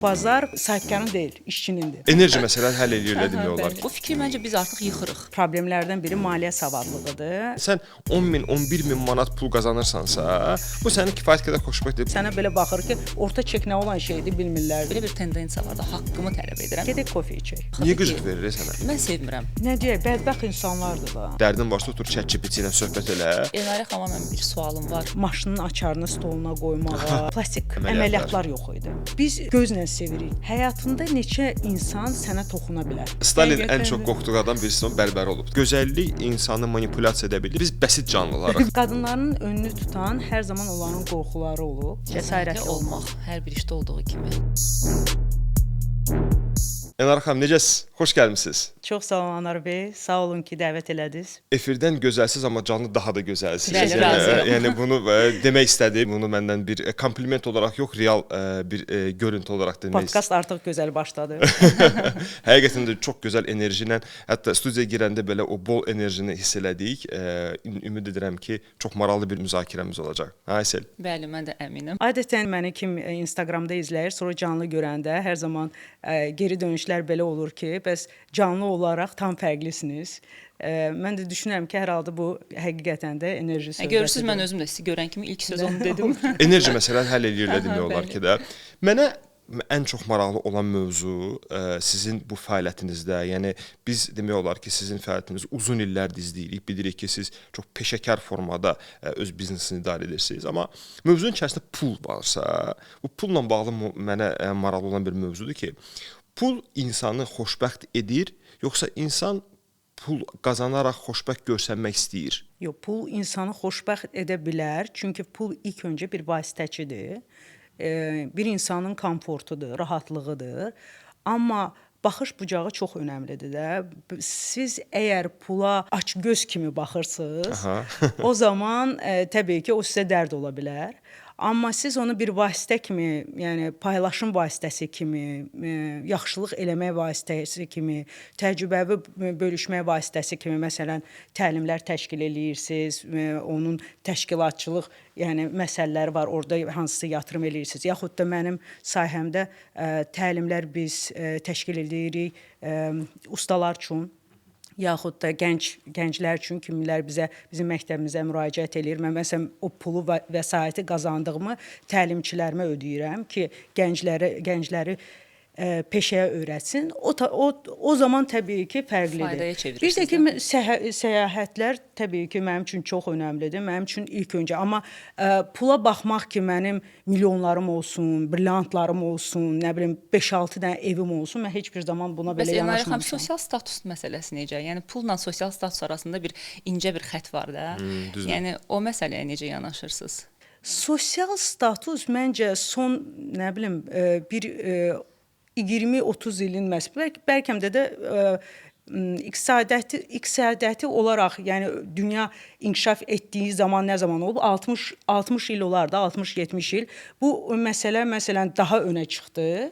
Bazar sahibkarın deyil, işçinindir. Enerji məsələni həll eləyirlər demək olar ki. Bu fikri məncə biz artıq yıxırıq. Problemlərdən biri maliyyə savadlılığıdır. Sən 10 min, 11 min manat pul qazanırsansa, bu səni kifayət qədər xoşbəxt edir. Sənə belə baxır ki, orta çek nə olan şeydir bilmirlər. Belə bir tendensiya var da, haqqımı tələb edirəm. Gedək kofe içək. Niyə qıcıq verir sənə? Mən sevmirəm. Nə deyək, bədbəxt insanlardır da. Dərdin varsa otur ChatGPT ilə söhbət elə. Elnarə xanıma mənim bir sualım var. Maşının açarını stoluna qoymağa, plastik Əməliyyatlar. əməliyyatlar yox idi. Biz gözlə sevirik. Həyatında neçə insan sənə toxuna bilər? Stalin ən çox qorxduğu adam birisi onun bərbəri olub. Gözəllik insanı manipulyasiya edə bilir. Biz bəsit canlılarıq. Qadınların önünü tutan hər zaman onların qorxuları olub. Cəsarətli olmaq. Hər bir işdə olduğu kimi. Elnarə xanım, necəsiz? Xoş gəlmisiniz. Çox sağ olun Anar bəy. Sağ olun ki, dəvət elədiniz. Efirdən gözəlsiz, amma canlı daha da gözəlsiz. Bəli, razıyam. Yəni bunu demək istədim. Bunu məndən bir kompliment olaraq yox, real bir görüntü olaraq demək istədim. Podkast artıq gözəl başladı. Həqiqətən də çox gözəl enerji ilə, hətta studiyaya girəndə belə o bol enerjini hiss elədik. Ümid edirəm ki, çox maraqlı bir müzakirəmiz olacaq. Hə, Aysel? Bəli, mən də əminəm. Adətən məni kim Instagramda izləyir, sonra canlı görəndə hər zaman geri dönüşlər belə olur ki, bəs canlı olaraq tam fərqlisiniz. Mən də düşünürəm ki, hər halda bu həqiqətən də enerji söhbətidir. Görürsüz, mən özüm də sizi görən kimi ilk söz onu dedim. Enerji məsələni həll eləyirlər demək olar ki də. Mənə ən çox maraqlı olan mövzu sizin bu fəaliyyətinizdə, yəni biz demək olar ki, sizin fəaliyyətiniz uzun illərdir izləyirik. Bilirik ki, siz çox peşəkar formada öz biznesini idarə edirsiniz, amma mövzunun içərisində pul varsa, bu pulla bağlı mənə maraqlı olan bir mövzudur ki, pul insanı xoşbəxt edir, yoxsa insan pul qazanaraq xoşbəxt görsənmək istəyir? Yox, pul insanı xoşbəxt edə bilər, çünki pul ilk öncə bir vasitəçidir. Bir insanın komfortudur, rahatlığıdır. Amma baxış bucağı çox önəmlidir də. Siz əgər pula açgöz kimi baxırsınız, o zaman təbii ki, o sizə dərd ola bilər. Amma siz onu bir vasitə kimi, yəni paylaşım vasitəsi kimi, yaxşılıq eləmək vasitəsi kimi, təcrübəvi bölüşmək vasitəsi kimi, məsələn, təlimlər təşkil eləyirsiniz, onun təşkilatçılıq, yəni məsələləri var, orada hansısa yatırım eləyirsiniz. Yaxud da mənim sahəmdə təlimlər biz təşkil eləyirik ustalar üçün. Yaxud da gənclər üçün kimlər bizim məktəbimizə müraciət eləyir. Mən məsələn o pulu və vəsaiti qazandığımı təlimçilərimə ödəyirəm ki, gəncləri peşəyə öyrətsin. O zaman təbii ki, fərqlidir. Faydaya çevirirsiniz. Bir də ki, səyahətlər təbii ki, mənim üçün çox önəmlidir. Mənim üçün ilk öncə. Amma pula baxmaq ki, mənim milyonlarım olsun, brilyantlarım olsun, nə bilim 5-6 dənə evim olsun, mən heç bir zaman buna belə yanaşmamışam. Sosial status məsələsi necə? Yəni pulla sosial status arasında bir incə bir xətt var da. Yəni o məsələyə necə yanaşırsınız? Sosial status məncə son, nə bilim, bir 20-30 ilin bəlkə də iqtisadiyyatı olaraq, yəni dünya inkişaf etdiyi zaman nə zaman olub? 60 il olar da, 60-70 il. Bu məsələ məsələn daha önə çıxdı.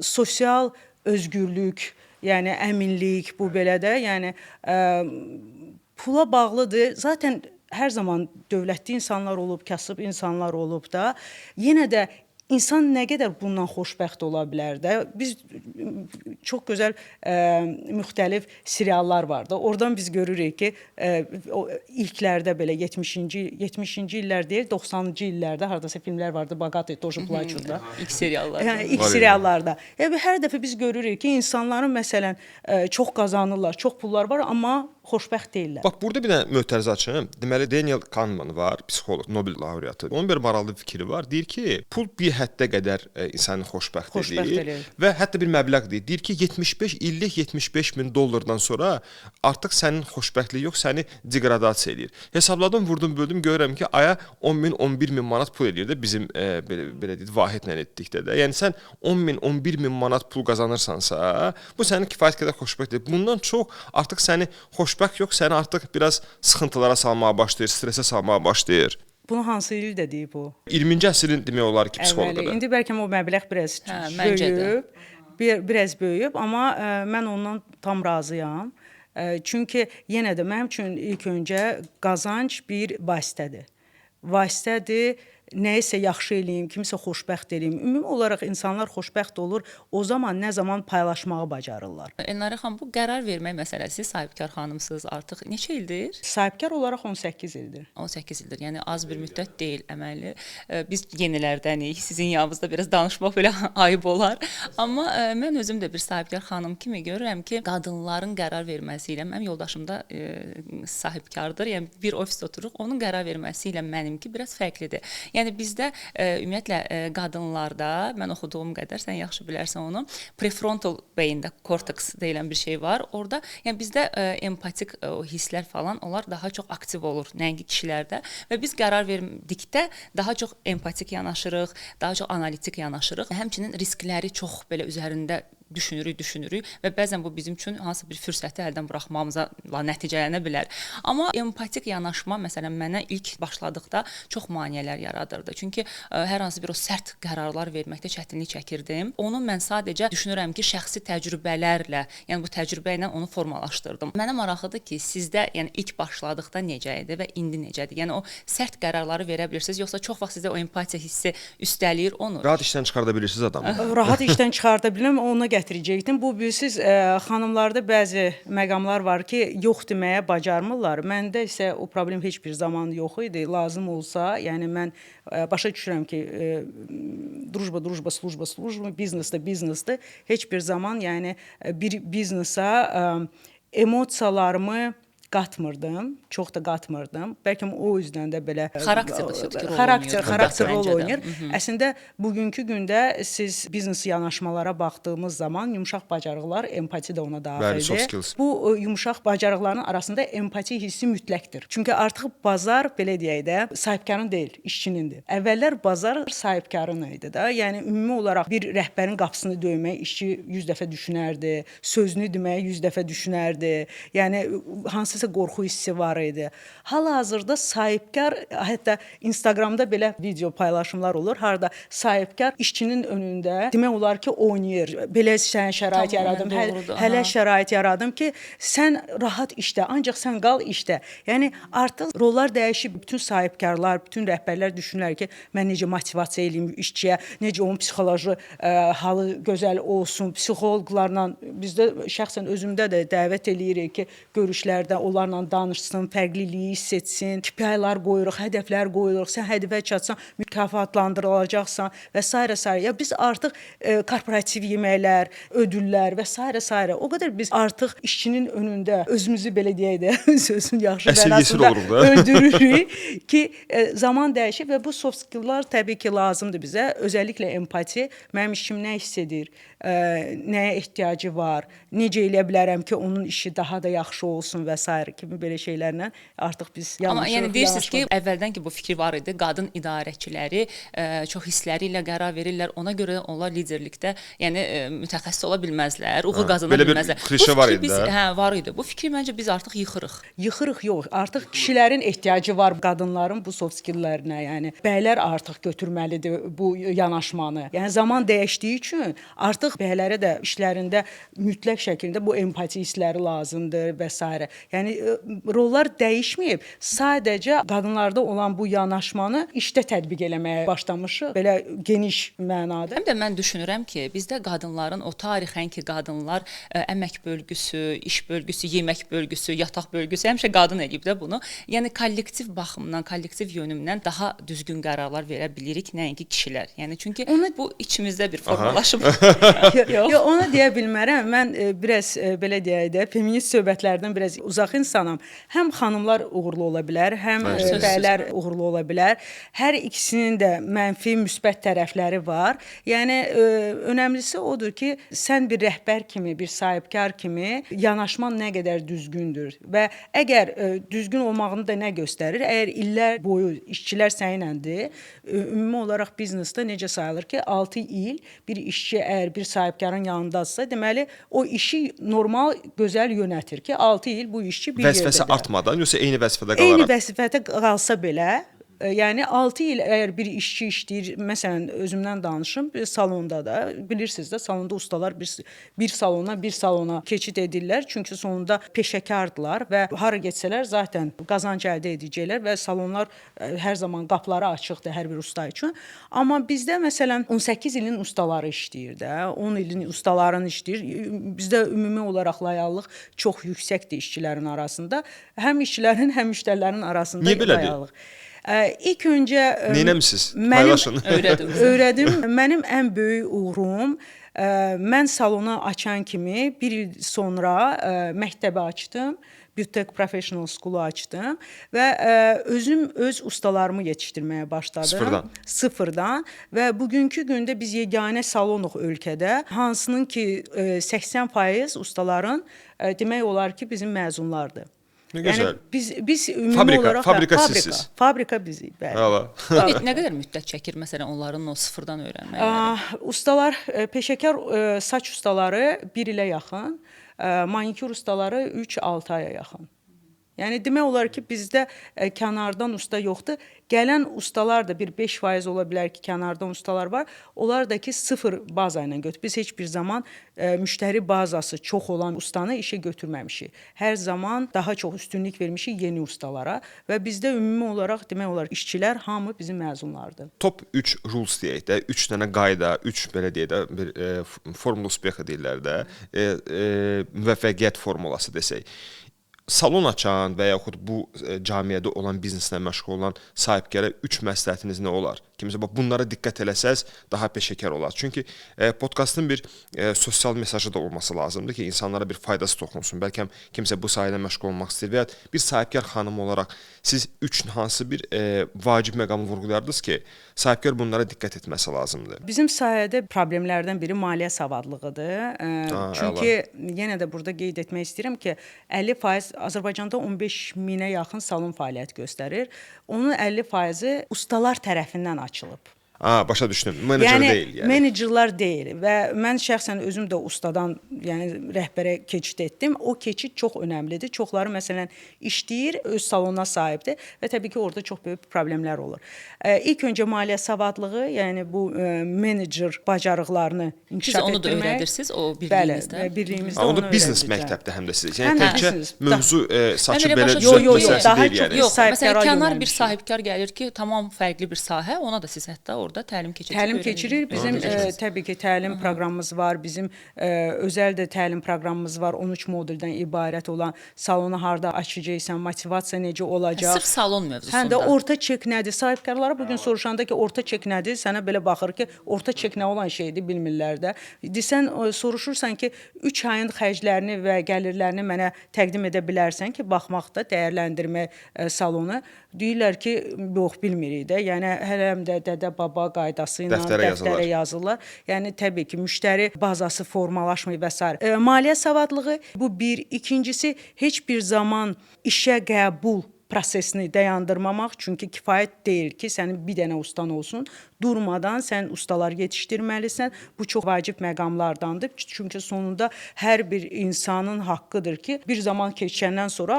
Sosial özgürlük, yəni əminlik bu belə də, yəni pula bağlıdır. Zaten hər zaman dövlətli insanlar olub, kasıb insanlar olub da, yenə də İnsan nə qədər bundan xoşbəxt ola bilər də. Biz çox gözəl müxtəlif seriallar var da. Oradan biz görürük ki, ilklərdə belə 70-ci illər deyil, 90-cı illərdə hardasa filmlər vardı. Bogati, Toji Plaçurda. İlk seriallarda. Yəni ilk seriallarda. Hər dəfə biz görürük ki, insanların məsələn çox qazanırlar, çox pullar var, amma xoşbəxt deyillər. Bax, burada bir dənə mötərizə açım. Deməli, Daniel Kahneman var, psixoloq, Nobel laureatı. Onun bir maraqlı fikri var. Deyir ki, pul bir həddə qədər insanı xoşbəxt edir və hətta bir məbləğ deyir. Deyir ki, 75 illik 75 min dollardan sonra artıq sənin xoşbəxtliyi yox, səni deqradasiya edir. Hesabladım, vurdum, böldüm, görürəm ki, aya 10 min, 11 min manat pul edir də bizim belə deyək, vahidlə etdikdə də. Yəni sən 10 min, 11 min manat pul qazanırsansa, bu səni kifayət qədər xoşbəxt edir. Bundan çox artıq səni xoşbəxt yox, səni artıq biraz sıxıntılara salmağa başlayır, stresə salmağa başlayır. Bunu hansı ildə deyib o? 20-ci əsrin demək olar ki, psixoloqdur. İndi bəlkə o məbləğ biraz böyüyüb, amma mən ondan tam razıyam. Çünki yenə də mənim üçün ilk öncə qazanc bir vasitədir. nəyisə yaxşı eləyim, kimisə xoşbəxt eləyim. Ümumi olaraq insanlar xoşbəxt olur o zaman, nə zaman paylaşmağı bacarırlar. Elnarə xanım, bu qərar vermək məsələsi, sahibkar xanımsınız artıq neçə ildir? Sahibkar olaraq 18 ildir. 18 ildir. Yəni az bir müddət deyil əməli. Biz yenilərdənik. Sizin yanınızda biraz danışmaq belə ayıb olar. Amma mən özüm də bir sahibkar xanım kimi görürəm ki, qadınların qərar verməsi ilə mənim yoldaşım da sahibkardır. Yəni bir ofisdə otururuq, onun qərar verməsi ilə mənimki biraz fərqlidir. Yəni bizdə ümumiyyətlə qadınlarda, mən oxuduğum qədər, sən yaxşı bilərsən onu, prefrontal beyində korteks deyilən bir şey var. Orada yəni bizdə empatik hisslər falan onlar daha çox aktiv olur, nəinki kişilərdə və biz qərar verdikdə daha çox empatik yanaşırıq, daha çox analitik yanaşırıq. Həmçinin riskləri çox belə üzərində düşünürük və bəzən bu bizim üçün hansısa bir fürsəti əldən buraxmamıza nəticələnə bilər. Amma empatik yanaşma məsələn mənə ilk başladıqda çox maneələr yaradırdı. Çünki hər hansı bir o sərt qərarlar verməkdə çətinlik çəkirdim. Onu mən sadəcə düşünürəm ki, şəxsi təcrübələrlə, yəni bu təcrübə ilə onu formalaşdırdım. Mənə maraqlıdır ki, sizdə yəni ilk başladıqda necə idi və indi necədir? Yəni o sərt qərarları verə bilirsiniz, yoxsa çox vaxt sizdə o empatiya hissi üstələyir onu? Rahat işdən çıxarda bilirsiniz adamı. Rahat işdən çıxarda bilirəm, ona gətirəcəkdim. Bu bilirsiniz, xanımlarda bəzi məqamlar var ki, yox deməyə bacarmırlar. Məndə isə o problem heç bir zaman yox idi. Lazım olsa, yəni mən başa düşürəm ki, drujba, slujba, biznesdə heç bir zaman, yəni bir biznesa emosiyalarımı qatmırdım, çox da qatmırdım. Bəlkə o üzdən də belə xarakter rol oynayır. Əslində bugünkü gündə siz biznes yanaşmalara baxdığımız zaman yumşaq bacarıqlar, empati də ona daxildir. Bu yumşaq bacarıqların arasında empati hissi mütləqdir. Çünki artıq bazar belə deyək də sahibkarın deyil, işçinindir. Əvvəllər bazar sahibkarın idi da. Yəni ümumi olaraq bir rəhbərin qapısını döymək işçi 100 dəfə düşünərdi, sözünü deməyə 100 dəfə düşünərdi. Yəni hansı qorxu hissi var idi. Hal-hazırda sahibkar, hətta Instagramda belə video paylaşımlar olur, harda sahibkar işçinin önündə demək olar ki, oynayır. Belə sən şərait yaradım, hələ şərait yaradım ki, sən rahat işlə, ancaq sən qal işlə. Yəni artıq rollar dəyişib, bütün sahibkarlar, bütün rəhbərlər düşünürlər ki, mən necə motivasiya eləyim işçiyə, necə onun psixoloji halı gözəl olsun, psixoloqlarla bizdə şəxsən özümdə də dəvət eləyirik ki, görüşlərdə onlarla danışsın, fərqliliyi hiss etsin, KPI-lər qoyuruq, hədəflər qoyuruq, sən hədəfə çatsan, mükafatlandırılacaqsan və s. Ya biz artıq korporativ yeməklər, ödüllər və s. O qədər biz artıq işçinin önündə özümüzü belə deyək də, sözün yaxşı mənasında öldürürük ki, zaman dəyişir və bu soft skill'lar təbii ki, lazımdır bizə. Özəlliklə empati, mənim işçim nə hiss edir, nəyə ehtiyacı var, necə eləyə bilərəm ki, onun işi daha da yaxşı olsun və s. kimi belə şeylərlə artıq biz yanaşırıq. Amma yəni deyirsiniz ki, əvvəldən ki bu fikir var idi, qadın idarəçiləri çox hissləri ilə qərar verirlər, ona görə onlar liderlikdə, yəni mütəxəssis ola bilməzlər, uğur qazana bilməzlər. Belə bir klişə var idi. Var idi. Bu fikri məncə biz artıq yıxırıq. Yıxırıq yox, artıq kişilərin ehtiyacı var qadınların bu soft skilllərinə, yəni bəylər artıq götürməlidir bu yanaşmanı. Yəni zaman dəyişdiyi üçün artıq bəylərə də işlərində mütləq şəkildə bu empati hissləri lazımdır və s. Yəni rollar dəyişməyib, sadəcə qadınlarda olan bu yanaşmanı işdə tətbiq eləməyə başlamışıq, belə geniş mənada. Həm də mən düşünürəm ki, bizdə qadınların o tarixən ki, qadınlar əmək bölgüsü, iş bölgüsü, yemək bölgüsü, yataq bölgüsü həmişə qadın edib də bunu. Yəni kollektiv baxımdan, kollektiv yönümdən daha düzgün qərarlar verə bilirik, nəinki kişilər. Yəni çünki bu içimizdə bir formalaşıb. Yox, onu deyə bilmərəm. Mən biraz belə deyək də, feminist söhbətlərdən biraz uzaq insanam. Həm xanımlar uğurlu ola bilər, həm bəylər uğurlu ola bilər. Hər ikisinin də mənfi, müsbət tərəfləri var. Yəni önəmlisi odur ki, sən bir rəhbər kimi, bir sahibkar kimi yanaşman nə qədər düzgündür və əgər düzgün olmağını da nə göstərir? Əgər illər boyu işçilər səninlədir, ümumi olaraq biznesdə necə sayılır ki, 6 il bir işçi əgər bir sahibkarın yanındadsa, deməli o işi normal, gözəl yönətir ki, 6 il bu işçi bir vəzifəsi artmadan, yoxsa eyni vəzifədə qalaraq? Eyni vəzifədə qalsa belə Yəni 6 il əgər bir işçi işləyir, məsələn özümdən danışım, bir salonda da bilirsiniz də, salonda ustalar bir salona keçid edirlər, çünki sonunda peşəkardırlar və hara getsələr zaten qazanc əldə edəcəklər və salonlar hər zaman qapıları açıqdır hər bir usta üçün. Amma bizdə məsələn 18 ilin ustaları işləyir də, 10 ilin ustaların işləyir. Bizdə ümumi olaraq layaqlıq çox yüksəkdir işçilərin arasında. Həm işçilərin, həm müştərilərin arasında Niyə belədir? layaqlıq. İlk öncə Neynəmisiniz? Paylaşın. Öyrədim. Mənim ən böyük uğurum mən salonu açan kimi bir il sonra məktəbi açdım. Beautech Professional School-u açdım və özüm öz ustalarımı yetişdirməyə başladım. Sıfırdan və bugünkü gündə biz yeganə salonuq ölkədə, hansının ki 80% ustaların demək olar ki bizim məzunlardır. Nə gözəl. Yəni biz ümumi olaraq fabrika bizik, bəli. Nə qədər müddət çəkir məsələn onların o sıfırdan öyrənməyə? Ustalar, peşəkar saç ustaları 1 ilə yaxın, manikyur ustaları 3-6 aya yaxın. Yəni demək olar ki, bizdə kənardan usta yoxdur. Gələn ustalar da bir 5% ola bilər ki, kənardan ustalar var. Onlar da ki, sıfır baza ilə götür. Biz heç bir zaman müştəri bazası çox olan ustanı işə götürməmişik. Hər zaman daha çox üstünlük vermişik yeni ustalara və bizdə ümumi olaraq demək olar işçilər hamı bizim məzunlardır. Top 3 rules deyək də, 3 dənə qayda, 3 belə deyək də, bir formula uspexi deyirlər də, müvəffəqiyyət formulası desək. Salon açan və yaxud bu cəmiyyədə olan bizneslə məşğul olan sahibkara 3 məsləhətiniz nə olar? Kimsə bax bunlara diqqət eləsəz daha peşəkar olar. Çünki podkastın bir sosial mesajı da olması lazımdır ki, insanlara bir faydası toxunsun. Bəlkə kimsə bu sahədə məşğul olmaq istəyir və ya bir sahibkar xanım olaraq siz 3 hansı bir vacib məqamı vurğulardınız ki, sahibkar bunlara diqqət etməsi lazımdır. Bizim sahədə problemlərdən biri maliyyə savadlığıdır. Çünki yenə də burada qeyd etmək istəyirəm ki, 50% Azərbaycanda 15 minə yaxın salon fəaliyyət göstərir. Onun 50%-i ustalar tərəfindən açılıb. Başa düşdüm. Menecer deyil yəni. Menecerlər deyil və mən şəxsən özüm də ustadan, yəni rəhbərə keçid etdim. O keçid çox önəmlidir. Çoxları məsələn işləyir, öz salonuna sahibdir və təbii ki, orada çox böyük problemlər olur. İlk öncə maliyyə savadlığı, yəni bu menecer bacarıqlarını inkişaf etdirmək. Siz onu da öyrədirsiniz o birliyinizdə? Bəli, birliyimizdə onu öyrədirik. Biznes məktəbdə həm də siz. Yəni təkcə mövzu saçı belə düzəltməsi deyil yəni. Yox, məsələn kənar bir sahibkar gəlir ki, tamam fərqli bir sahə, ona da siz hətta orada təlim keçirir. Bizim təbii ki, təlim proqramımız var. Bizim özəl də təlim proqramımız var. 13 moduldan ibarət olan salonu harda açacaqsan, motivasiya necə olacaq. Sırf salon mövzusunda. Həm də orta çek nədir? Sahibkarlara bugün soruşanda ki, orta çek nədir? Sənə belə baxır ki, orta çek nə olan şeydir bilmirlər də. Desən soruşursan ki, 3 ayın xərclərini və gəlirlərini mənə təqdim edə bilərsən ki, baxmaqda dəyərləndirmək salonu. Deyirlər ki, yox bilmirik də. Yəni hələm də dədə baba qaydası ilə dəftərə yazırlar. Yəni təbii ki, müştəri bazası formalaşmır və s. Maliyyə savadlığı bu bir. İkincisi, heç bir zaman işə qəbul prosesini dayandırmamaq, çünki kifayət deyil ki, sənin bir dənə ustan olsun. Durmadan sən ustalar yetişdirməlisən. Bu çox vacib məqamlardandır. Çünki sonunda hər bir insanın haqqıdır ki, bir zaman keçəndən sonra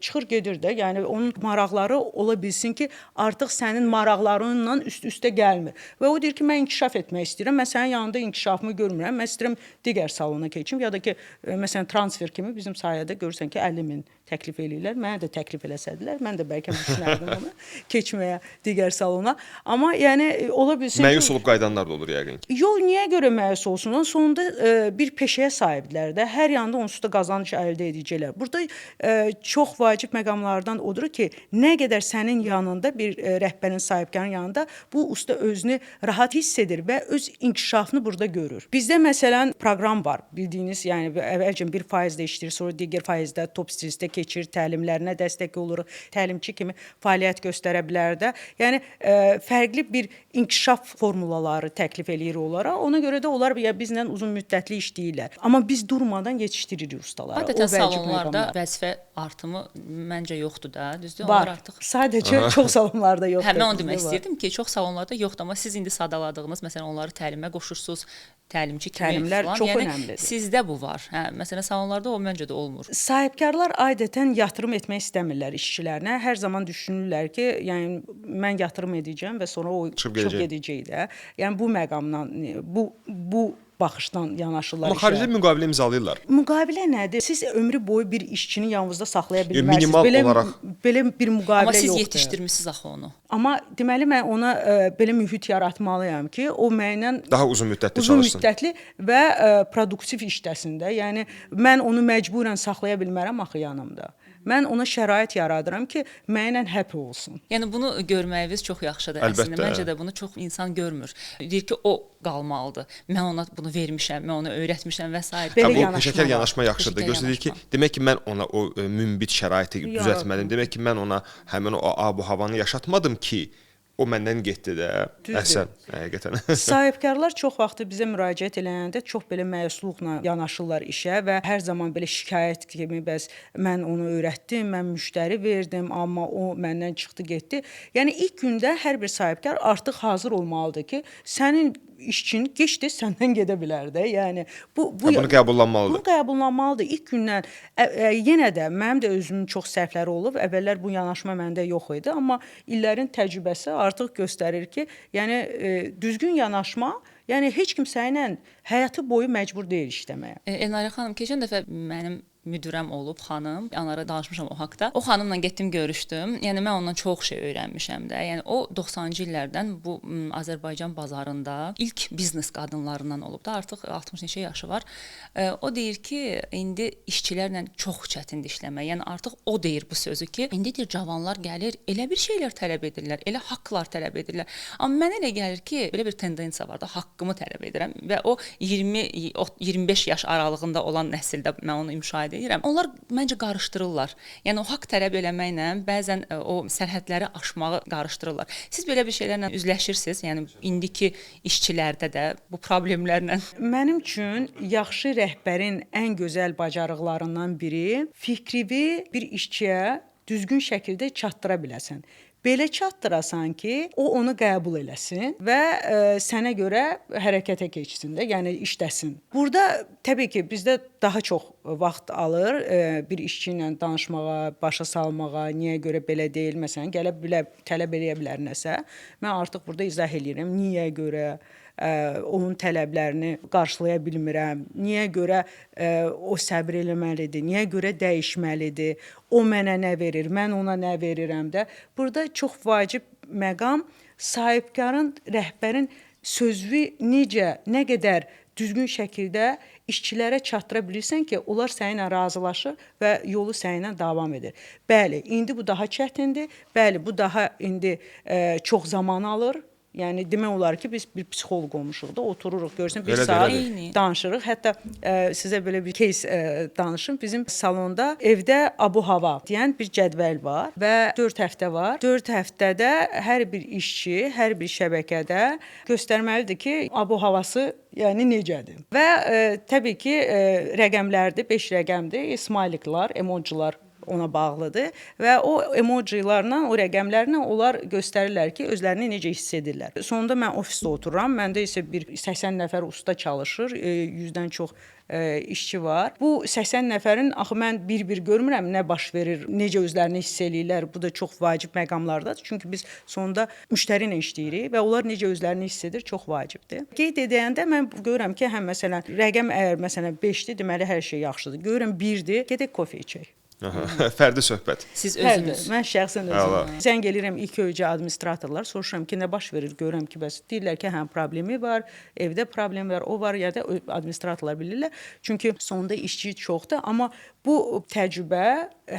çıxır gedir də. Yəni onun maraqları ola bilsin ki, artıq sənin maraqlarınla üst-üstə gəlmir. Və o deyir ki, mən inkişaf etmək istəyirəm. Mən sənin yanında inkişafımı görmürəm. Mən istəyirəm digər salona keçim ya da ki, məsələn transfer kimi bizim sayədə görürsən ki, 50 min təklif eləyirlər. Mənə də təklif eləsədilər, mən də bəlkə düşünərdim onu keçməyə digər salona. Amma yəni ola bilsin məyus olub qayıdanlar da olur yəqin ki. Yox, niyə görə məyus olsun? Onun sonunda bir peşəyə sahibdirlər də. Hər yanda onsuz da qazanc əldə edəcəklər. Burada çox vacib məqamlardan odur ki, nə qədər sənin yanında bir rəhbərin, sahibkarın yanında bu usta özünü rahat hiss edir və öz inkişafını burada görür. Bizdə məsələn proqram var. Bildiyiniz, yəni əvvəlcə 1% işləyir, sonra digər faizdə top stilistə keçir, təlimlərinə dəstək olur, təlimçi kimi fəaliyyət göstərə bilər də. Yəni fərqli bir inkişaf formulaları təklif eləyir onlara. Ona görə də onlar ya bizlə uzun müddətli işləyirlər. Amma biz durmadan yetişdiririk ustaları. Adətən salonlarda vəzifə artımı məncə yoxdur da, düzdür? Var. Sadəcə çox salonlarda yoxdur. Mən onu demək istəyirdim ki, çox salonlarda yoxdur, amma siz indi sadaladığınız, məsələn, onları təlimə qoşursunuz. təlimçi kimi Təlimlər falan. çox Yəni önəmlidir. sizdə bu var. Hə, məsələn salonlarda o məncə də olmur. Sahibkarlar adətən yatırım etmək istəmirlər işçilərinə. Hər zaman düşünürlər ki, yəni mən yatırım edəcəm və sonra o çıxıb gedəcək də. Yəni bu məqamla bu baxışdan yanaşırlar. Amma xaricdə müqavilə imzalayırlar. Müqavilə nədir? Siz ömrü boyu bir işçini yanınızda saxlaya bilmərsiniz. Minimal olaraq. Belə bir müqavilə yoxdur. Amma siz yetişdirmisiniz axı onu. Amma deməli mən ona belə mühit yaratmalıyam ki, o məndən daha uzun müddətli çalışsın. Uzun müddətli və produktiv işləsin də. Yəni mən onu məcburən saxlaya bilmərəm axı yanımda. Mən ona şərait yaradıram ki, mənlə happy olsun. Yəni bunu görməyiniz çox yaxşıdır. Əlbəttə. Əslində məncə də bunu çox insan görmür. Deyir ki, o qalmalıdır. Mən ona bunu vermişəm, mən ona öyrətmişəm və s. Belə Bu yanaşma peşəkar var. yanaşma yaxşıdır. Gözləyir ki, demək ki, mən ona o münbit şəraiti düzəltmədim. Demək ki, mən ona həmin o ab-havanı yaşatmadım ki, o məndən getdi də. Əhsən, həqiqətən. Sahibkarlar çox vaxt bizə müraciət edəndə çox belə məyusluqla yanaşırlar işə və hər zaman belə şikayət kimi bəs mən onu öyrətdim, mən müştəri verdim, amma o məndən çıxdı, getdi. Yəni ilk gündə hər bir sahibkar artıq hazır olmalıdır ki, sənin işçin gec-tez səndən gedə bilər də. Yəni bunu qəbullanmalıdır. Bunu qəbullanmalıdır. İlk gündən yenə də mənim də özümün çox səhvləri olub. Əvvəllər bu yanaşma məndə yox idi, amma illərin təcrübəsi artıq göstərir ki, yəni düzgün yanaşma, yəni heç kim sənlə həyatı boyu məcbur deyil işləməyə. Elnarə xanım, keçən dəfə mənim müdirəm olub xanım, Anara danışmışam o haqqda. O xanımla getdim, görüşdüm. Yəni mən ondan çox şey öyrənmişəm də. Yəni o 90-cı illərdən bu Azərbaycan bazarında ilk biznes qadınlarından olub da. Artıq 60 neçə yaşı var. O deyir ki, indi işçilərlə çox çətindir işləmək. Yəni artıq o deyir bu sözü ki, indi deyir cavanlar gəlir, elə bir şeylər tələb edirlər, elə haqqlar tələb edirlər. Amma mənə elə gəlir ki, belə bir tendensiya var da, haqqımı tələb edirəm və o 20-25 yaş aralığında olan nəsildə mən onu müşahidə edirəm. Onlar məncə qarışdırırlar. Yəni o haqq tələb eləməklə bəzən o sərhədləri aşmağı qarışdırırlar. Siz belə bir şeylərlə üzləşirsiniz? Yəni indiki işçilərdə də bu problemlərlə. Mənim üçün yaxşı rəhbərin ən gözəl bacarıqlarından biri fikrini bir işçiyə düzgün şəkildə çatdıra biləsən. Belə çatdırasan ki, o onu qəbul eləsin və sənə görə hərəkətə keçsin də, yəni işləsin. Burada təbii ki, bizdə daha çox vaxt alır bir işçi ilə danışmağa, başa salmağa, niyə görə belə deyil, məsələn, gəlib tələb eləyə bilər nəsə. Mən artıq burada izah eləyirəm, niyə görə onun tələblərini qarşılaya bilmirəm, niyə görə o səbr eləməlidir, niyə görə dəyişməlidir, o mənə nə verir, mən ona nə verirəm də. Burada çox vacib məqam sahibkarın, rəhbərin sözü necə, nə qədər düzgün şəkildə işçilərə çatdıra bilirsən ki, onlar səninlə razılaşır və yolu səninlə davam edir. Bəli, indi bu daha çətindir, bəli, bu daha indi çox zaman alır. Yəni demək olar ki, biz bir psixoloq olmuşuq da, otururuq, görürsən, bir saat danışırıq. Hətta sizə belə bir case danışım. Bizim salonda evdə abu-hava deyən bir cədvəl var və 4 həftə var. 4 həftədə hər bir işçi, hər bir şəbəkədə göstərməlidir ki, abu-havası yəni necədir. Və təbii ki, rəqəmlərdir, 5 rəqəmdir, smileylər, emojilər ona bağlıdır və o emojilərlə, o rəqəmlərlə onlar göstərirlər ki, özlərini necə hiss edirlər. Sonunda mən ofisdə otururam, məndə isə bir 80 nəfər usta çalışır, 100-dən çox işçi var. Bu 80 nəfərin axı mən bir-bir görmürəm nə baş verir, necə özlərini hiss eləyirlər. Bu da çox vacib məqamlardadır. Çünki biz sonunda müştəri ilə işləyirik və onlar necə özlərini hiss edir, çox vacibdir. Qeyd edəndə mən görürəm ki, həm məsələn, rəqəm əgər məsələn 5-dir, deməli hər şey yaxşıdır. Görürəm 1-dir, gedək kofe içək. Fərdi söhbət. Siz özünüz. Mən şəxsən özüm. Zəng eləyirəm ilk öncə administratorlar, soruşuram ki, nə baş verir, görürəm ki, bəs deyirlər ki, hə problemi var, evdə problem var, o var, ya da administratorlar bilirlər. Çünki sonda işçi çoxdur, amma bu təcrübə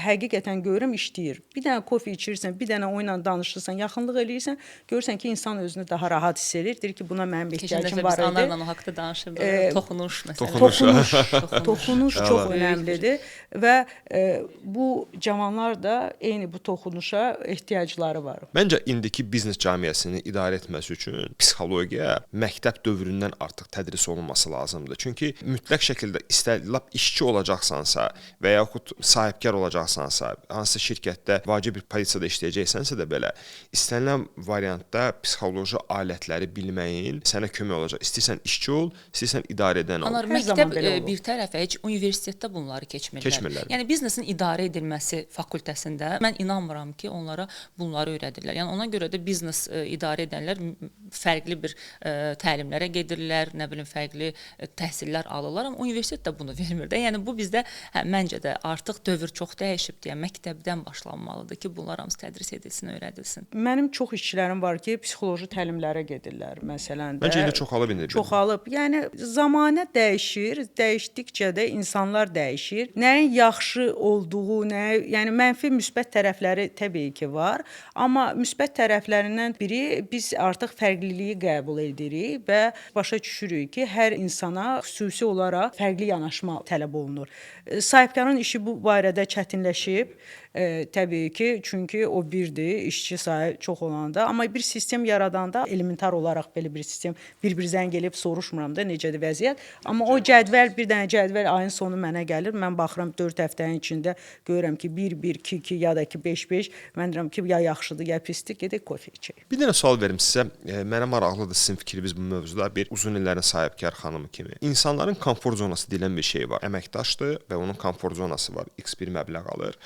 həqiqətən görürəm işləyir. Bir dənə kofe içirsən, bir dənə o ilə danışırsan, yaxınlıq eləyirsən, görürsən ki, insan özünü daha rahat hiss edir. Deyir ki, buna mənim ehtiyacım var idi. Keçən dəfə biz anlarla o haqqda danışırdıq. Toxunuş məsələn. Toxunuş çox önəmlidir və bu cavanlar da eyni bu toxunuşa ehtiyacları var. Məncə indiki biznes cəmiyyətini idarə etməsi üçün psixologiya məktəb dövründən artıq tədris olunması lazımdır. Çünki mütləq şəkildə istər lap işçi olacaqsansa və yaxud sahibkar olacaqsansa, hansısa şirkətdə vacib bir pozisiyada işləyəcəksənsə də belə, istənilən variantda psixoloji alətləri bilməyin sənə kömək olacaq. İstəyirsən işçi ol, istəyirsən idarə edən ol. Onlar məktəb bir tərəfə heç universitetdə bunları keçmirlər. Yəni biznesin idarə edilməsi fakültəsində mən inanmıram ki, onlara bunları öyrədirlər. Yəni ona görə də biznes idarə edənlər fərqli bir təlimlərə gedirlər, nə bilim fərqli təhsillər alırlar, amma universitet də bunu vermir də. Yəni bu bizdə məncə də artıq dövr çox dəyişib deyə məktəbdən başlanmalıdır ki, bunlar hamısı tədris edilsin, öyrədilsin. Mənim çox işçilərim var ki, psixoloji təlimlərə gedirlər məsələn də. Məncə indi çoxalıb indi. Çoxalıb. Yəni zamanə dəyişir, dəyişdikcə də insanlar dəyişir. Nəyin yaxşı olduğu, yəni mənfi, müsbət tərəfləri təbii ki var, amma müsbət tərəflərindən biri biz artıq fərqliliyi qəbul edirik və başa düşürük ki, hər insana xüsusi olaraq fərqli yanaşma tələb olunur. Sahibkarın işi bu barədə çətinləşib. Təbii ki, çünki o birdir, işçi sayı çox olanda, amma bir sistem yaradanda elementar olaraq belə bir sistem bir-birizdən gəlib soruşmuram da necədir vəziyyət, amma o cədvəl, bir dənə cədvəl ayın sonu mənə gəlir, mən baxıram 4 həftənin içində görürəm ki 1-1, 2-2 ya da ki 5-5, mən deyirəm ki ya yaxşıdır, ya pisdir, gedək kofe içək. Bir dənə sual verim sizə, mənə maraqlıdır sizin fikriniz bu mövzuda, bir uzun illərin sahibkar xanımı kimi. İnsanların komfort zonası deyilən bir şey var, əməkdaşdır və onun komfort zonası var, x bir məbləğ alır.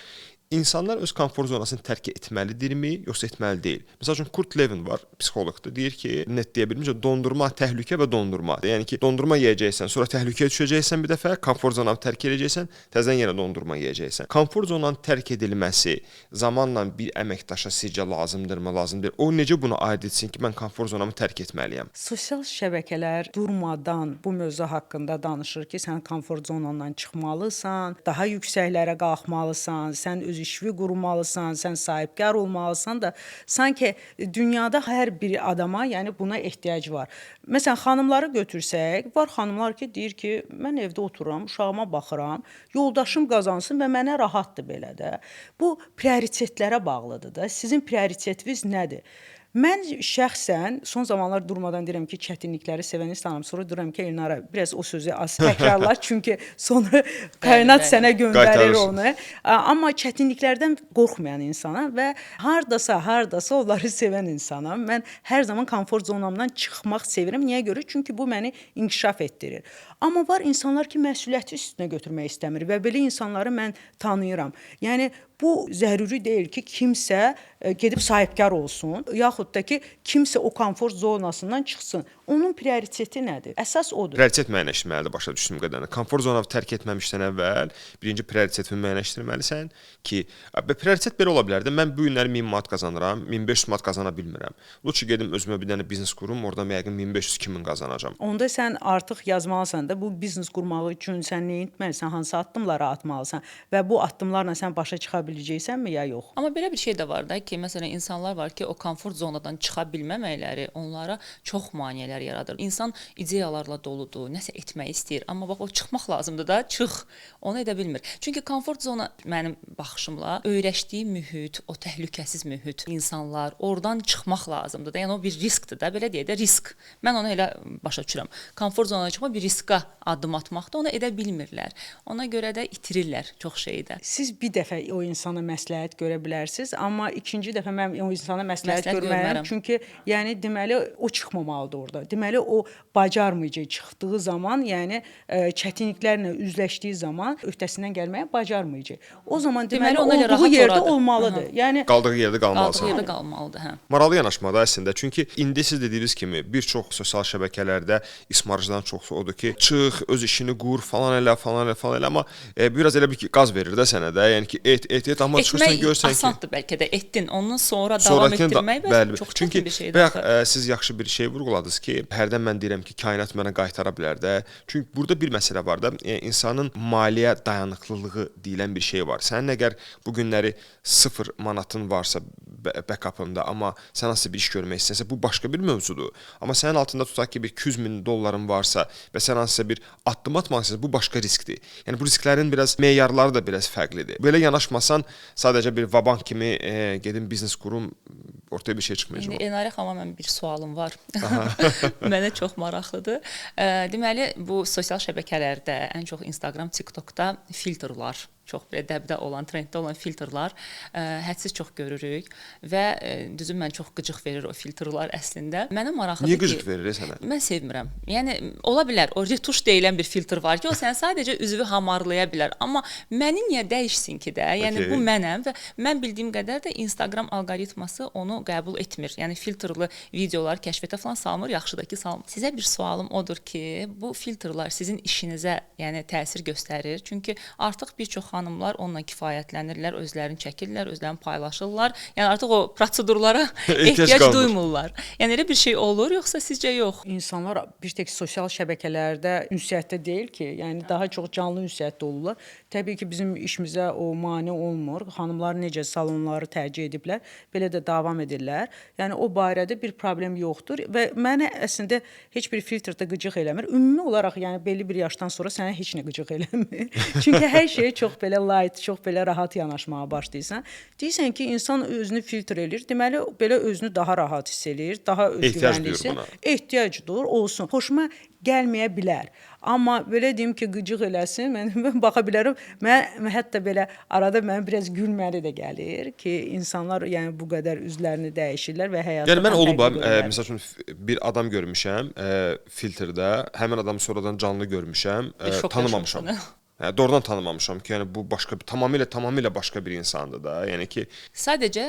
İnsanlar öz komfort zonasını tərk etməlidirmi, yoxsa etməli deyil? Məsəl üçün Kurt Lewin var, psixoloqdur. Deyir ki, net deyə bilmirəm, dondurma, təhlükə və dondurma. Yəni ki, dondurma yeyəcəksən, sonra təhlükəyə düşəcəksən bir dəfə, komfort zonanı tərk edəcəksən, təzədən yenə dondurma yeyəcəksən. Komfort zonanın tərk edilməsi zamanla bir əməkdaşa sizcə lazımdırmı, lazım deyil? O necə bunu aid etsin ki, mən komfort zonamı tərk etməliyəm? Sosial şəbəkələr durmadan bu mövzu haqqında danışır ki, sən komfort zonandan çıxmalısan, daha yüksəklərə qalxmalısan, sən öz işvi qurmalısan, sən sahibkar olmalısan da sanki dünyada hər bir adama, yəni buna ehtiyac var. Məsələn, xanımları götürsək, var xanımlar ki, deyir ki, mən evdə otururam, uşağıma baxıram, yoldaşım qazansın və mənə rahatdır belə də. Bu prioritetlərə bağlıdır da. Sizin prioritetiniz nədir? Mən şəxsən son zamanlar durmadan deyirəm ki, çətinlikləri sevən insanam. Sonra deyirəm ki, Elnara, biraz o sözü az təkrarla, çünki sonra kainat sənə göndərir onu. Amma çətinliklərdən qorxmayan insanam və hardasa onları sevən insanam. Mən hər zaman komfort zonamdan çıxmaq sevirəm. Niyə görə? Çünki bu məni inkişaf etdirir. Amma var insanlar ki, məsuliyyəti üstünə götürmək istəmir və belə insanları mən tanıyıram. Yəni bu zəruri deyil ki, kimsə gedib sahibkar olsun, yaxud da ki, kimsə o komfort zonasından çıxsın. Onun prioriteti nədir? Əsas odur. Prioritet müəyyənləşdirməlidir, başa düşdüyüm qədərilə. Komfort zonanı tərk etməmişdən əvvəl birinci prioritetini müəyyənləşdirməlisən ki, prioritet belə ola bilər də, mən bu günləri 1000 manat qazanıram, 1500 manat qazana bilmirəm. Luçi gedim özümə bir dənə biznes qurum, oradan yəqin 1500-2000 qazanacam. Onda sən artıq yazmalısan da, bu biznes qurmağı üçün sən nə etməlisən, hansı addımları atmalısan və bu addımlarla sən başa çıxa biləcəksənmi ya yox? Amma belə bir şey də var da ki, məsələn, insanlar var ki, o komfort zonadan çıxa bilməməkləri onlara çox maneələr yaradır. İnsan ideyalarla doludur, nəsə etmək istəyir, amma bax o çıxmaq lazımdır da, çıx. Onu edə bilmir. Çünki komfort zona mənim baxışımla öyrəşdiyi mühit, o təhlükəsiz mühit, insanlar, oradan çıxmaq lazımdır da. Yəni o bir riskdir də, belə deyək də risk. Mən onu elə başa düşürəm. Komfort zonana çıxmaq bir riska addım atmaqda, onu edə bilmirlər. Ona görə də itirirlər çox şeydə. Siz bir dəfə o insana məsləhət görə bilərsiniz, amma ikinci dəfə mən o insana məsləhət görmərəm. Çünki yəni deməli o çıxmamalıdır orada. Deməli o bacarmayacaq çıxdığı zaman, yəni çətinliklərlə üzləşdiyi zaman öhdəsindən gəlməyə bacarmayacaq. O zaman deməli olduğu yerdə olmalıdır. Yəni qaldığı yerdə qalmalıdır. Qaldığı yerdə qalmalıdır, hə. Maraqlı yanaşmadır əslində. Çünki indi siz dediyiniz kimi bir çox sosial şəbəkələrdə ismarıcıdan çoxsu odur ki, çıx, öz işini qur, falan elə, amma biraz elə bir ki, qaz verir də sənə də. Yəni ki, et, amma çıxırsan görsən ki, asandır bəlkə də etdin. Ondan sonra davam etdirmək çox çətin bir şeydir. Çünki bayaq siz yaxşı bir şey vurğuladınız ki, ki, hərdən mən deyirəm ki, kainat mənə qaytara bilər də. Çünki burada bir məsələ var da, insanın maliyyə dayanıqlılığı deyilən bir şey var. Sənin əgər bu günləri 0 manatın varsa backup'ında, amma sən hansısa bir iş görmək istəyirsən, bu başqa bir mövzudur. Amma sənin altında tutaq ki, bir 200 min dolların varsa və sən hansısa bir addım atmaq istəyirsən, bu başqa riskdir. Yəni bu risklərin biraz meyarları da biraz fərqlidir. Belə yanaşmasan, sadəcə bir vabank kimi gedim biznes qurum, ortaya bir şey çıxmayacaq. İndi Enarə xanıma mən bir sualım var. Mənə çox maraqlıdır. Deməli, bu sosial şəbəkələrdə, ən çox Instagram, TikTokda filtrlar, çox belə dəbdə olan, trenddə olan filtrlar hədsiz çox görürük və düzü mən çox qıcıq verir o filtrlar əslində. Mənə maraqlıdır ki, niyə qıcıq verir sənə? Mən sevmirəm. Yəni ola bilər, o retuş deyilən bir filtr var ki, o səni sadəcə üzvü hamarlaya bilər, amma məni niyə dəyişsin ki də? Yəni bu mənəm və mən bildiyim qədər də Instagram alqoritması onu qəbul etmir. Yəni filtrlı videolar kəşfətə falan salmır, yaxşı da ki salmır. Sizə bir sualım odur ki, bu filtrlar sizin işinizə, yəni təsir göstərir? Çünki artıq bir çox xanımlar onunla kifayətlənirlər, özlərini çəkirlər, özlərini paylaşırlar. Yəni artıq o prosedurlara ehtiyac duymurlar. Yəni elə bir şey olur, yoxsa sizcə yox? İnsanlar bir tək sosial şəbəkələrdə ünsiyyətdə deyil ki, yəni daha çox canlı ünsiyyətdə olurlar. Təbii ki, bizim işimizə o mane olmur. Xanımlar necə salonları tərcih ediblər, belə də davam edirlər. Yəni o barədə bir problem yoxdur və mənə əslində heç bir filtrdə qıcıq eləmir. Ümumi olaraq, yəni belli bir yaşdan sonra sənə heç nə qıcıq eləmir. Çünki hər şey çox belə light, çox belə rahat yanaşmağa başlayırsan. Deyirsən ki, insan özünü filtr eləyir. Deməli, belə özünü daha rahat hiss eləyir, daha özgüvənli hiss eləyir. Ehtiyac duyur, olsun. Xoşuma gəlməyə bilər. Amma belə deyim ki, qıcıq eləsin, mən baxa bilərəm. Mən hətta belə arada mən biraz gülməli də gəlir ki, insanlar yəni bu qədər üzlərini dəyişirlər və həyatda. Yəni mən olubam, məsəl üçün bir adam görmüşəm filtrdə, həmin adamı sonradan canlı görmüşəm, tanımamışam. Yəni doğrudan tanımamışam ki, yəni bu başqa tamamilə başqa bir insandır da. Yəni ki, sadəcə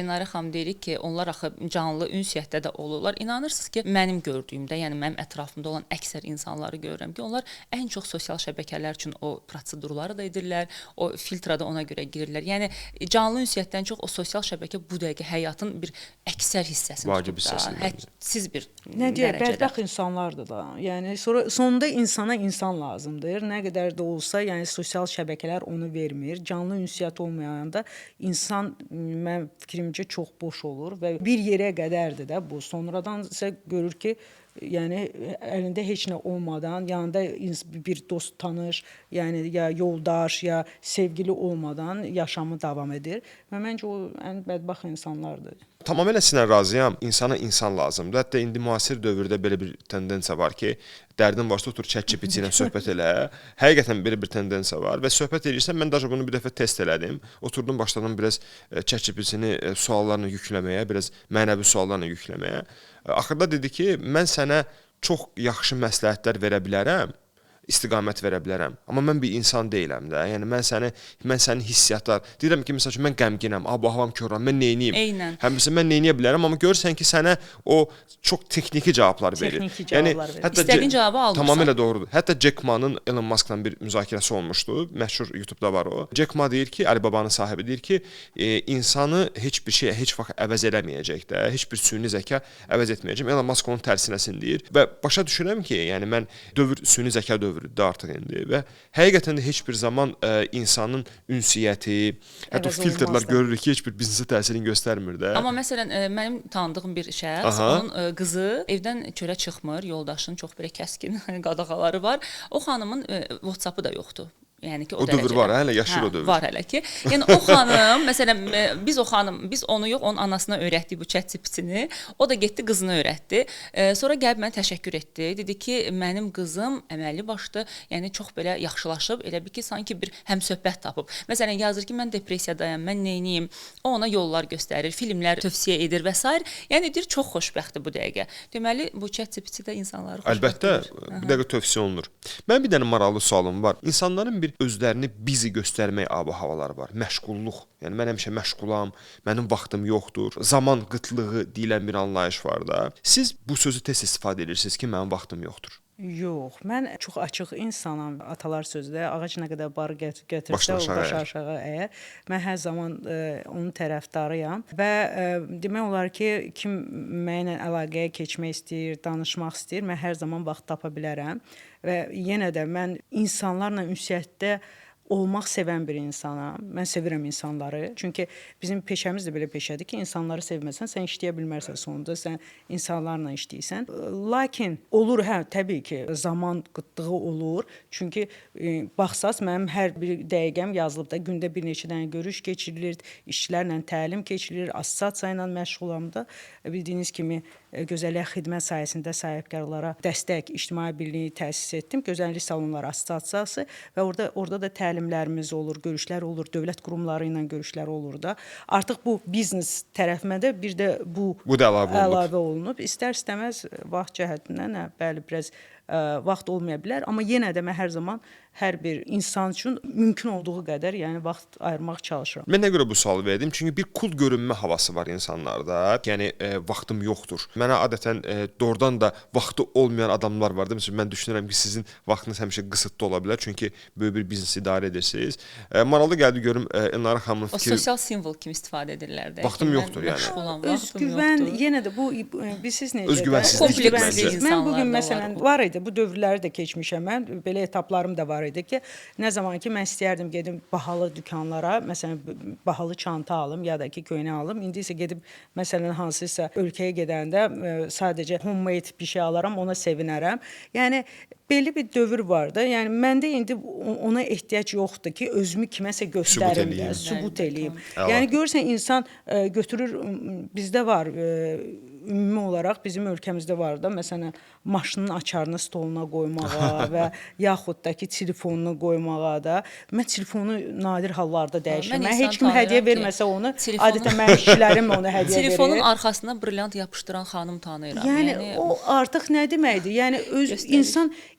Enarə xanım deyirik ki, onlar axı canlı ünsiyyətdə də olurlar. İnanırsınız ki, mənim gördüyümdə, yəni mənim ətrafımda olan əksər insanları görürəm ki, onlar ən çox sosial şəbəkələr üçün o prosedurları da edirlər, o filtra da ona görə girirlər. Yəni canlı ünsiyyətdən çox o sosial şəbəkə bu dəqiqə həyatın bir əksər hissəsini vacib hissəsini. Hədsiz bir nə deyək, bədbəxt insanlardır da. Yəni sonunda insana insan lazımdır. Nə qədər də olsa, yəni sosial şəbəkələr onu vermir. Canlı ünsiyyət olmayanda insan mənim fikrimcə çox boş olur və bir yerə qədərdir də bu. Sonradan isə görür ki, yəni əlində heç nə olmadan, yanında bir dost, tanış, yəni ya yoldaş, ya sevgili olmadan yaşamı davam edir və məncə o ən bədbəxt insanlardır. Tamamilə sizinlə razıyam. İnsana insan lazımdır. Hətta indi müasir dövrdə belə bir tendensiya var ki, dərdin varsa otur ChatGPT ilə söhbət elə. Həqiqətən belə bir tendensiya var və söhbət edirsən, mən daha bunu bir dəfə test elədim. Oturdum, başladım biraz ChatGPT-ni suallarla yükləməyə, biraz mənəvi suallarla yükləməyə. Axırda dedi ki, mən sənə çox yaxşı məsləhətlər verə bilərəm, istiqamət verə bilərəm. Amma mən bir insan deyiləm də. Yəni mən sənin hissiyatlar, deyirəm ki, məsəl üçün mən qəmginəm, ab-havam korram, mən neyniyim? Eynən. Həmçinin mən neyniyə bilərəm, amma görürsən ki, sənə o çox texniki cavablar verir. Texniki cavablar verir. İstədiyin cavabı alırsan. Tamamilə doğrudur. Hətta Jack Ma'nın Elon Musk'la bir müzakirəsi olmuşdu. Məşhur YouTube'da var o. Jack Ma deyir ki, Alibabanın sahibi deyir ki, insanı heç bir şey heç vaxt əvəz eləməyəcək də, heç bir süni zəka əvəz etməyəcək. Elon Musk onun tərsinəsini deyir və başa düşürəm ki, yəni mən süni zəka dövrüdür artıq indi və həqiqətən də heç bir zaman insanın ünsiyyəti, hətta filtrlər görürük ki, heç bir biznesə təsirini göstərmir də. Amma məsələn, mənim tanıdığım bir şəxs, onun qızı evdən çölə çıxmır, yoldaşının çox belə kəskin qadağaları var. O xanımın WhatsApp-ı da yoxdur. Yəni ki, o dövr var, hələ yaşır o dövr. Var hələ ki. Yəni o xanım, məsələn, biz onu yox, onun anasına öyrətdik bu ChatGPT-ni. O da getdi qızına öyrətdi. Sonra gəlib mənə təşəkkür etdi. Dedi ki, mənim qızım əməlli başlı, yəni çox belə yaxşılaşıb, elə bir ki, sanki bir həmsöhbət tapıb. Məsələn, yazır ki, mən depressiyadayam, mən neyniyim? O ona yollar göstərir, filmlər tövsiyə edir və s. Yəni deyir, çox xoşbəxtdir bu dəqiqə. Deməli, bu ChatGPT də insanları xoşbəxt edir. Əlbəttə, bir dəqiqə tövsiyə olunur. Mənim bir dənə maraqlı sualım var. İnsanların bir özlərini bizi göstərmək ab-havaları var. Məşğulluq. Yəni mən həmişə məşğulam, mənim vaxtım yoxdur. Zaman qıtlığı deyilən bir anlayış var da. Siz bu sözü tez istifadə edirsiniz ki, mənim vaxtım yoxdur. Yox, mən çox açıq insanam. Atalar sözü ağac nə qədər barı gətirsə, Başını aşağı başı əyər. aşağı əyər. Mən hər zaman onun tərəfdarıyam və demək olar ki, kim mənlə əlaqəyə keçmək istəyir, danışmaq istəyir, mən hər zaman vaxt tapa bilərəm və yenə də mən insanlarla ünsiyyətdə olmaq sevən bir insanam. Mən sevirəm insanları. Çünki bizim peşəmiz də belə peşədir ki, insanları sevməsən, sən işləyə bilmərsən sonunda, sən insanlarla işləyirsən. Lakin olur, hə, təbii ki, zaman qıtlığı olur. Çünki baxsaz mənim hər bir dəqiqəm yazılıb da, gündə bir neçə dənə görüş keçirilir, işçilərlə təlim keçirilir, assosiasiya ilə məşğulam da. Bildiyiniz kimi gözəllik xidmət sahəsində sahibkarlara dəstək, ictimai birliyi təsis etdim. Gözəllik salonları assosiasiyası və orada da təlimlərimiz olur, görüşlər olur, dövlət qurumları ilə görüşlər olur da. Artıq bu biznes tərəfimə də bir də bu da əlavə olunub. İstər-istəməz vaxt cəhətindən, bəli, biraz vaxt olmaya bilər, amma yenə də mən hər zaman hər bir insan üçün mümkün olduğu qədər, yəni vaxt ayırmaq çalışıram. Mən nə görə bu sualı verdim? Çünki bir kult görünmə havası var insanlarda. Yəni vaxtım yoxdur. Mənə adətən doğrudan da vaxtı olmayan adamlar var da. Məsələn, mən düşünürəm ki, sizin vaxtınız həmişə qısıtlı ola bilər, çünki böyük bir biznes idarə edirsiniz. Maraqlı gəldi görüm Elnarə xanımın fikri. O sosial simvol kimi istifadə edirlər də. Vaxtım yoxdur yəni. Özgüvən, yenə də bu bilirsiniz necə? Özgüvənsizlik. Mən bu gün məsələn var idi, bu dövrləri də keçmişəm mən. Belə etaplarım da var idi ki, nə zaman ki mən istəyərdim gedim bahalı dükanlara, məsələn bahalı çanta alım ya da ki köynə alım. İndi isə gedib məsələn hansısa ölkəyə gedəndə sadəcə homemade bir şey alaram, ona sevinərəm. Yəni belli bir dövr var da. Yəni məndə indi ona ehtiyac yoxdur ki, özümü kiməsə göstərim, sübut eləyim. Yəni görürsən insan götürür, bizdə var ümumi olaraq bizim ölkəmizdə var da, məsələn, maşının açarını stoluna qoymağa və yaxud da ki, telefonunu qoymağa da. Mən telefonu nadir hallarda dəyişirəm. Mən heç kim hədiyyə verməsə onu, adətən mənim işçilərim onu hədiyyə verir. Telefonun arxasına brilyant yapışdıran xanım tanıyıram. Yəni o artıq nə deməkdir? Yəni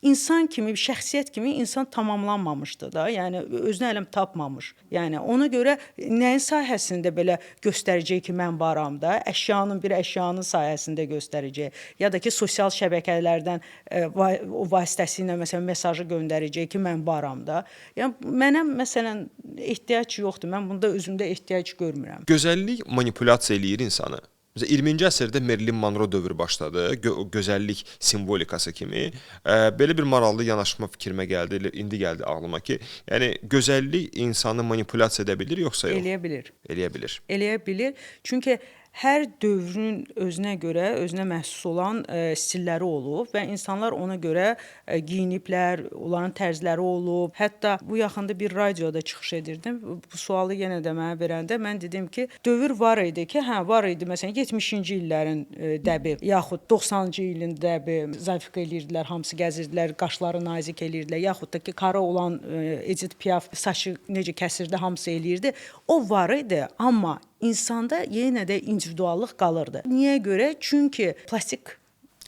insan kimi, şəxsiyyət kimi insan tamamlanmamışdı da. Yəni özünə ələm tapmamış. Yəni ona görə nəyin sahəsində belə göstərəcək ki, mən varam da, bir əşyanın sayəsində göstərəcək, ya da ki, sosial şəbəkələrdən o vasitəsilə məsələn mesajı göndərəcək ki, mən varam da. Yəni mənə məsələn ehtiyac yoxdur. Mən bunda özümdə ehtiyac görmürəm. Gözəllik manipulyasiya eləyir insanı. Məsələn 20-ci əsrdə Marilyn Monroe dövrü başladı, gözəllik simvolikası kimi. Belə bir maraqlı yanaşma fikrimə gəldi, indi gəldi ağlıma ki, yəni gözəllik insanı manipulyasiya edə bilir yoxsa yox? Eləyə bilir. Eləyə bilir. Eləyə bilir. Çünki hər dövrün özünə görə, özünə məxsus olan stilləri olub və insanlar ona görə geyiniblər, onların tərzləri olub. Hətta bu yaxında bir radioda çıxış edirdim. Bu sualı yenə də mənə verəndə mən dedim ki, dövr var idi ki, var idi məsələn 70-ci illərin dəbi, yaxud 90-cı ilin dəbi zəifq eləyirdilər, hamısı gəzirdilər, qaşları nazik eləyirdilər, yaxud da ki, qara olan Edith Piaf saçı necə kəsirdi, hamısı eləyirdi. O var idi, amma insanda yenə də individuallıq qalırdı. Niyə görə? Çünki plastik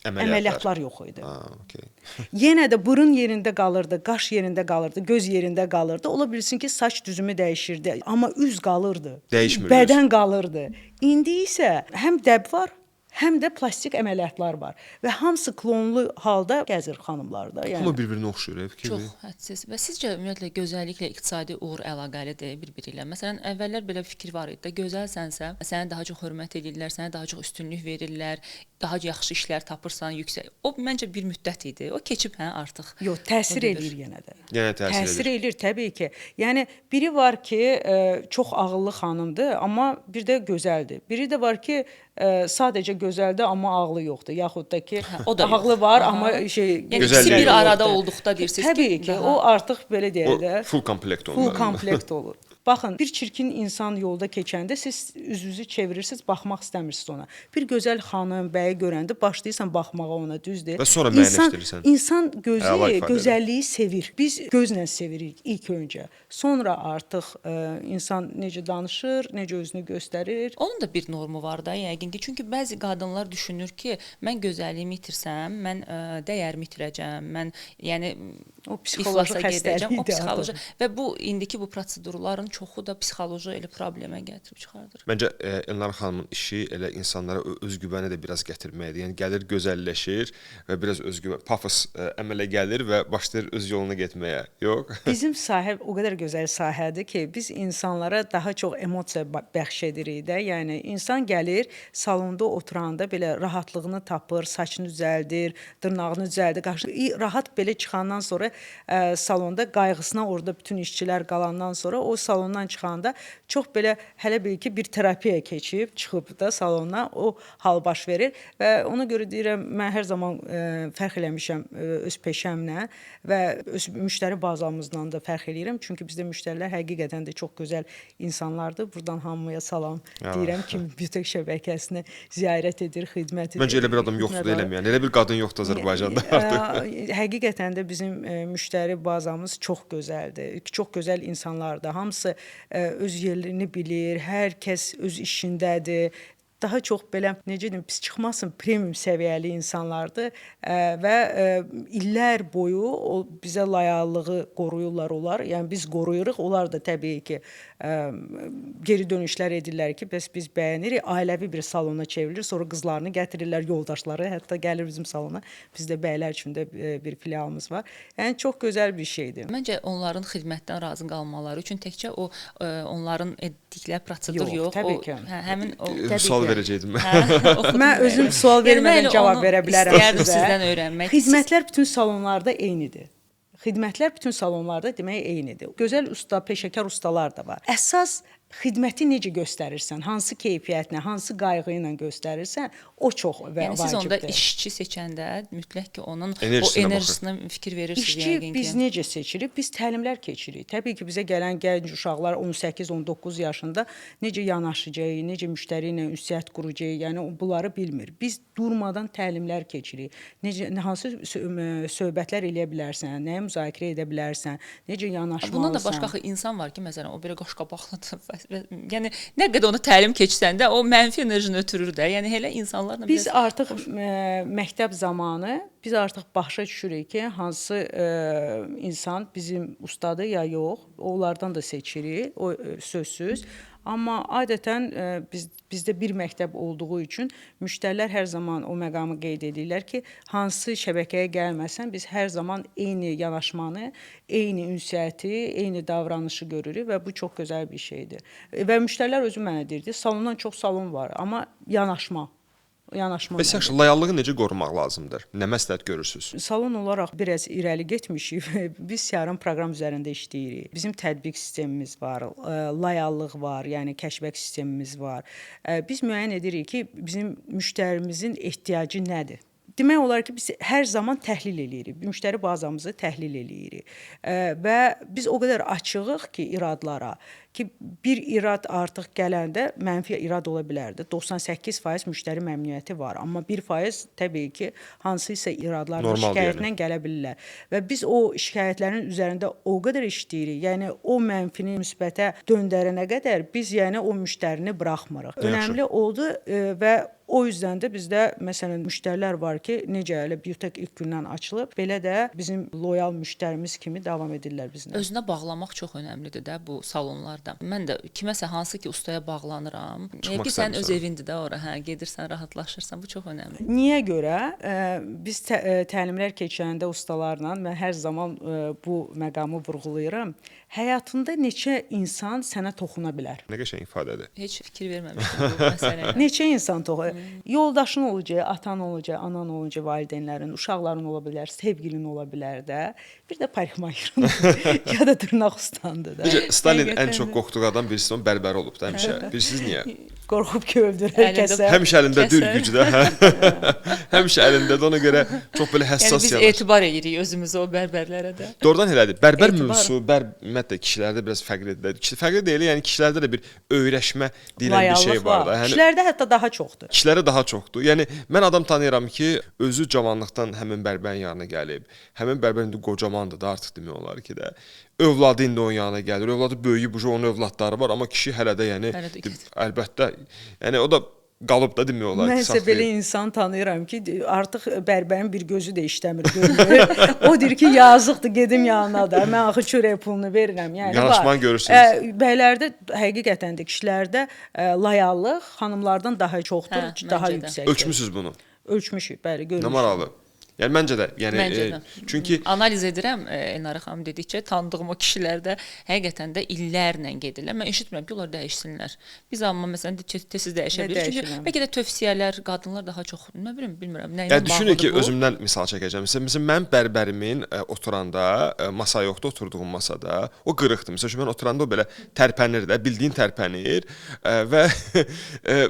əməliyyatlar yox idi. Okay. Yenə də burun yerində qalırdı, qaş yerində qalırdı, göz yerində qalırdı. Ola bilsin ki, saç düzümü dəyişirdi, amma üz qalırdı. Dəyişmir. Bədən qalırdı. İndi isə həm dəb var, həm də plastik əməliyyatlar var və hamısı klonlu halda gəzir xanımlarda. Yəni Amma bir-birinə oxşuyur fikir. Çox hədsiz. Və sizcə ümumiyyətlə gözəlliklə iqtisadi uğur əlaqəlidir bir-biri ilə? Məsələn, əvvəllər belə fikir var idi. Gözəlsənsə, səni daha çox hörmət edirlər, sənə daha çox üstünlük verirlər, daha yaxşı işlər tapırsan, yüksək. O məncə bir müddət idi. O keçib artıq. Yox, təsir eləyir yenə də. Yəni təsir eləyir təbii ki. Yəni biri var ki, çox ağıllı xanımdır, amma bir də gözəldir. Biri də var ki, sadəcə gözəldir, amma ağlı yoxdur. Yaxud da ki, o da ağlı var, amma yəni ikisi bir arada olduqda deyirsiniz ki, təbii ki, o artıq belə deyək də, full komplekt olur. Full komplekt olur. Baxın, bir çirkin insan yolda keçəndə siz üzünüzü çevirirsiniz, baxmaq istəmirsiniz ona. Bir gözəl xanım, bəyi görəndə başlayırsan baxmağa ona, düzdür? Və sonra müəyyənləşdirirsən. İnsan gözəlliyi sevir. Biz gözlə sevirik ilk öncə. Sonra artıq insan necə danışır, necə özünü göstərir. Onun da bir normu var da, yəqin ki, çünki bəzi qadınlar düşünür ki, mən gözəlliyimi itirsəm, mən dəyərimi itirəcəm, mən yəni O psixoloji iflasa gedəcəm. O xəstəlikdir psixoloji artıq. və bu indiki bu prosedurların çoxu da psixoloji elə problemə gətirib çıxardır. Məncə Elnar xanımın işi elə insanlara özgüvəni də biraz gətirməkdir. Yəni gəlir gözəlləşir və biraz özgüvən, pafos əmələ gəlir və başlayır öz yoluna getməyə. Yox. Bizim sahə o qədər gözəl sahədir ki, biz insanlara daha çox emosiya bəxş edirik də. Yəni insan gəlir, salonda oturanda belə rahatlığını tapır, saçını düzəldir, dırnağını düzəldir. Rahat belə çıxandan sonra salonda qayğısına orada bütün işçilər qalandan sonra o salondan çıxanda çox belə hələ bil ki bir terapiyaya keçib çıxıb da salona o hal baş verir və ona görə deyirəm mən hər zaman fərq eləmişəm öz peşəmlə və öz müştəri bazamızdan da fərq eləyirəm. Çünki bizdə müştərilər həqiqətən də çox gözəl insanlardır. Buradan hamıya salam deyirəm ki, bütöv şəbəkəsini ziyarət edir, xidmət edir. Məncə elə bir adam yoxdur da eləməyən. Elə bir qadın yoxdur Azərbaycanda artıq. Həqiqətən də bizim müştəri bazamız çox gözəldir. Çox gözəl insanlardır. Hamısı öz yerini bilir, hər kəs öz işindədir. Daha çox belə necə deyim, pis çıxmasın, premium səviyyəli insanlardır və illər boyu o bizə layihəliyi qoruyurlar onlar. Yəni biz qoruyuruq, onlar da təbii ki geri dönüşlər edirlər ki, bəs biz bəyənirik, ailəvi bir salona çevrilir, sonra qızlarını gətirirlər, yoldaşları hətta gəlir bizim salona. Bizdə bəylər üçün də bir filialımız var. Yəni çox gözəl bir şeydir. Məncə onların xidmətdən razı qalmaları üçün təkcə o onların etdikləri prosedur yox, təbii ki. Həmin o sual verəcəydim. Mən özüm sual vermədən cavab verə bilərəm sizə. sizə. Sizdən öyrənmək. Xidmətlər bütün salonlarda eynidir. Xidmətlər bütün salonlarda demək eynidir. Gözəl usta, peşəkar ustalar da var. Əsas xidməti necə göstərirsən, hansı keyfiyyətlə, hansı qayğı ilə göstərirsən, o çox vacibdir. Yəni siz onda işçi seçəndə mütləq ki, onun enerjisinə o enerjisinə fikir verirsiniz İşçi yəqin ki. biz necə seçirik? Biz təlimlər keçirik. Təbii ki, bizə gələn gənc uşaqlar 18-19 yaşında necə yanaşacaq, necə müştəri ilə ünsiyyət quracaq, yəni bunları bilmir. Biz durmadan təlimlər keçirik. Necə hansı söhbətlər eləyə bilərsən, nəyi müzakirə edə bilərsən, necə yanaşmalısan. Bundan da başqa axı insan var ki, məsələn, o belə qaşqabaqlıdır. Yəni nə qədər onu təlim keçsəndə o mənfi enerjini ötürür də. Yəni elə insanlarla biz artıq məktəb zamanı biz artıq başa düşürük ki, hansı insan bizim ustadır ya yox, onlardan da seçirik, o sözsüz. Amma adətən bizdə bir məktəb olduğu üçün müştərilər hər zaman o məqamı qeyd edirlər ki, hansı şəbəkəyə gəlməsən biz hər zaman eyni yanaşmanı, eyni ünsiyyəti, eyni davranışı görürük və bu çox gözəl bir şeydir. Və müştərilər özü mənə deyirdi, salondan çox salon var, amma yanaşma. Bəs yaxşı, layihəliyi necə qorumaq lazımdır? Nə məsləhət görürsüz? Salon olaraq biraz irəli getmişik. Biz CRM proqram üzərində işləyirik. Bizim tətbiq sistemimiz var, layihəlıq var, yəni kəşfiyyat sistemimiz var. Biz müəyyən edirik ki, bizim müştərimizin ehtiyacı nədir? Demək olar ki, biz hər zaman təhlil eləyirik. Müştəri bazamızı təhlil eləyirik. Və biz o qədər açığıq ki, iradlara ki, bir irad artıq gələndə mənfi irad ola bilərdi. 98% müştəri məmnuniyyəti var, amma 1% təbii ki, hansısa iradlarla şikayətlə gələ bilirlər. Və biz o şikayətlərin üzərində o qədər işləyirik. Yəni o mənfini müsbətə döndərənə qədər biz yəni o müştərini buraxmırıq. Önəmli oldu və o yüzden də bizdə məsələn müştərilər var ki, necə elə Biotech ilk gündən açılıb, belə də bizim loyal müştərimiz kimi davam edirlər bizlə. Özünə bağlamaq çox önəmlidir də bu salonlarda. Mən də kiməsə hansı ki ustaya bağlanıram. Ki sən öz evindir də ora, hə, gedirsən, rahatlaşırsan. Bu çox önəmli. Niyə görə? Biz təlimlər keçəndə ustalarla mən hər zaman bu məqamı vurğulayıram. Həyatında neçə insan sənə toxuna bilər? Nə qəşəng ifadədir. Heç fikir verməmişdim bu məsələyə. Neçə insan toxuna? Yoldaşın olacaq, atan olacaq, anan olacaq, valideynlərin, uşaqların ola bilər, sevgilin ola bilər də. Bir də parikmayerin ya da dırnaq ustandır da. Stalin ən çox qorxduğu adam birisi onun bərbəri olub da həmişə. Bilirsiniz niyə? Qorxub ki, öldürər, kəsər. Həmişə əlində dür gücdə. Həmişə əlində də ona görə çox belə həssas yəni biz etibar edirik özümüzə o bərbərlərə də. Doğrudan elədir. Bərbər mövzusu, ümumiyyətlə kişilərdə biraz fərqlidir. Fərqli deyil, yəni kişilərdə də bir öyrəşmə deyilən bir şey var da. Kişilərdə hətta daha çoxdur. Kişilərdə daha çoxdur. Yəni mən adam tanıyıram ki, özü cavanlıqdan həmin bərbərin yanına gəlib. Həmin bərbər indi qocamandır da artıq demək olar ki də. Övladı indi onun yanına gəlir. Övladı böyüyüb, onun övladları var, amma kişi hələ də yəni əlbəttə, yəni o da qalıb da demək olar ki, Mən isə belə saxlayıb. insan tanıyıram ki, artıq bərbərin bir gözü də işləmir, görmür. O deyir ki, yazıqdır, gedim yanına da. Mən axı çörək pulunu verirəm. Yəni Yanaşmanı görürsünüz. Bəylərdə həqiqətən də kişilərdə layallıq xanımlardan daha çoxdur, daha məncə də. yüksəkdir. Ölçmüsüz bunu. Ölçmüşük, bəli, Nə görmüşük. maraqlı. Yəni məncə də, yəni Məncə də. çünki analiz edirəm Elnarə xanım dedikcə tanıdığım o kişilərdə həqiqətən də illərlə gedirlər. Mən eşitmirəm ki, onlar dəyişsinlər. Biz amma məsələn tez-tez dəyişə Nə bilir. Çünki dəyişirəm? bəlkə də tövsiyələr qadınlar daha çox, nə bilim, bilmirəm, nə ilə yəni düşünün ki, bağlıdır bu. özümdən misal çəkəcəm. Məsələn, mənim bərbərimin oturanda, masa yoxdur, oturduğum masada, o qırıqdır. Məsələn, mən oturanda o belə tərpənir də, bildiyin tərpənir və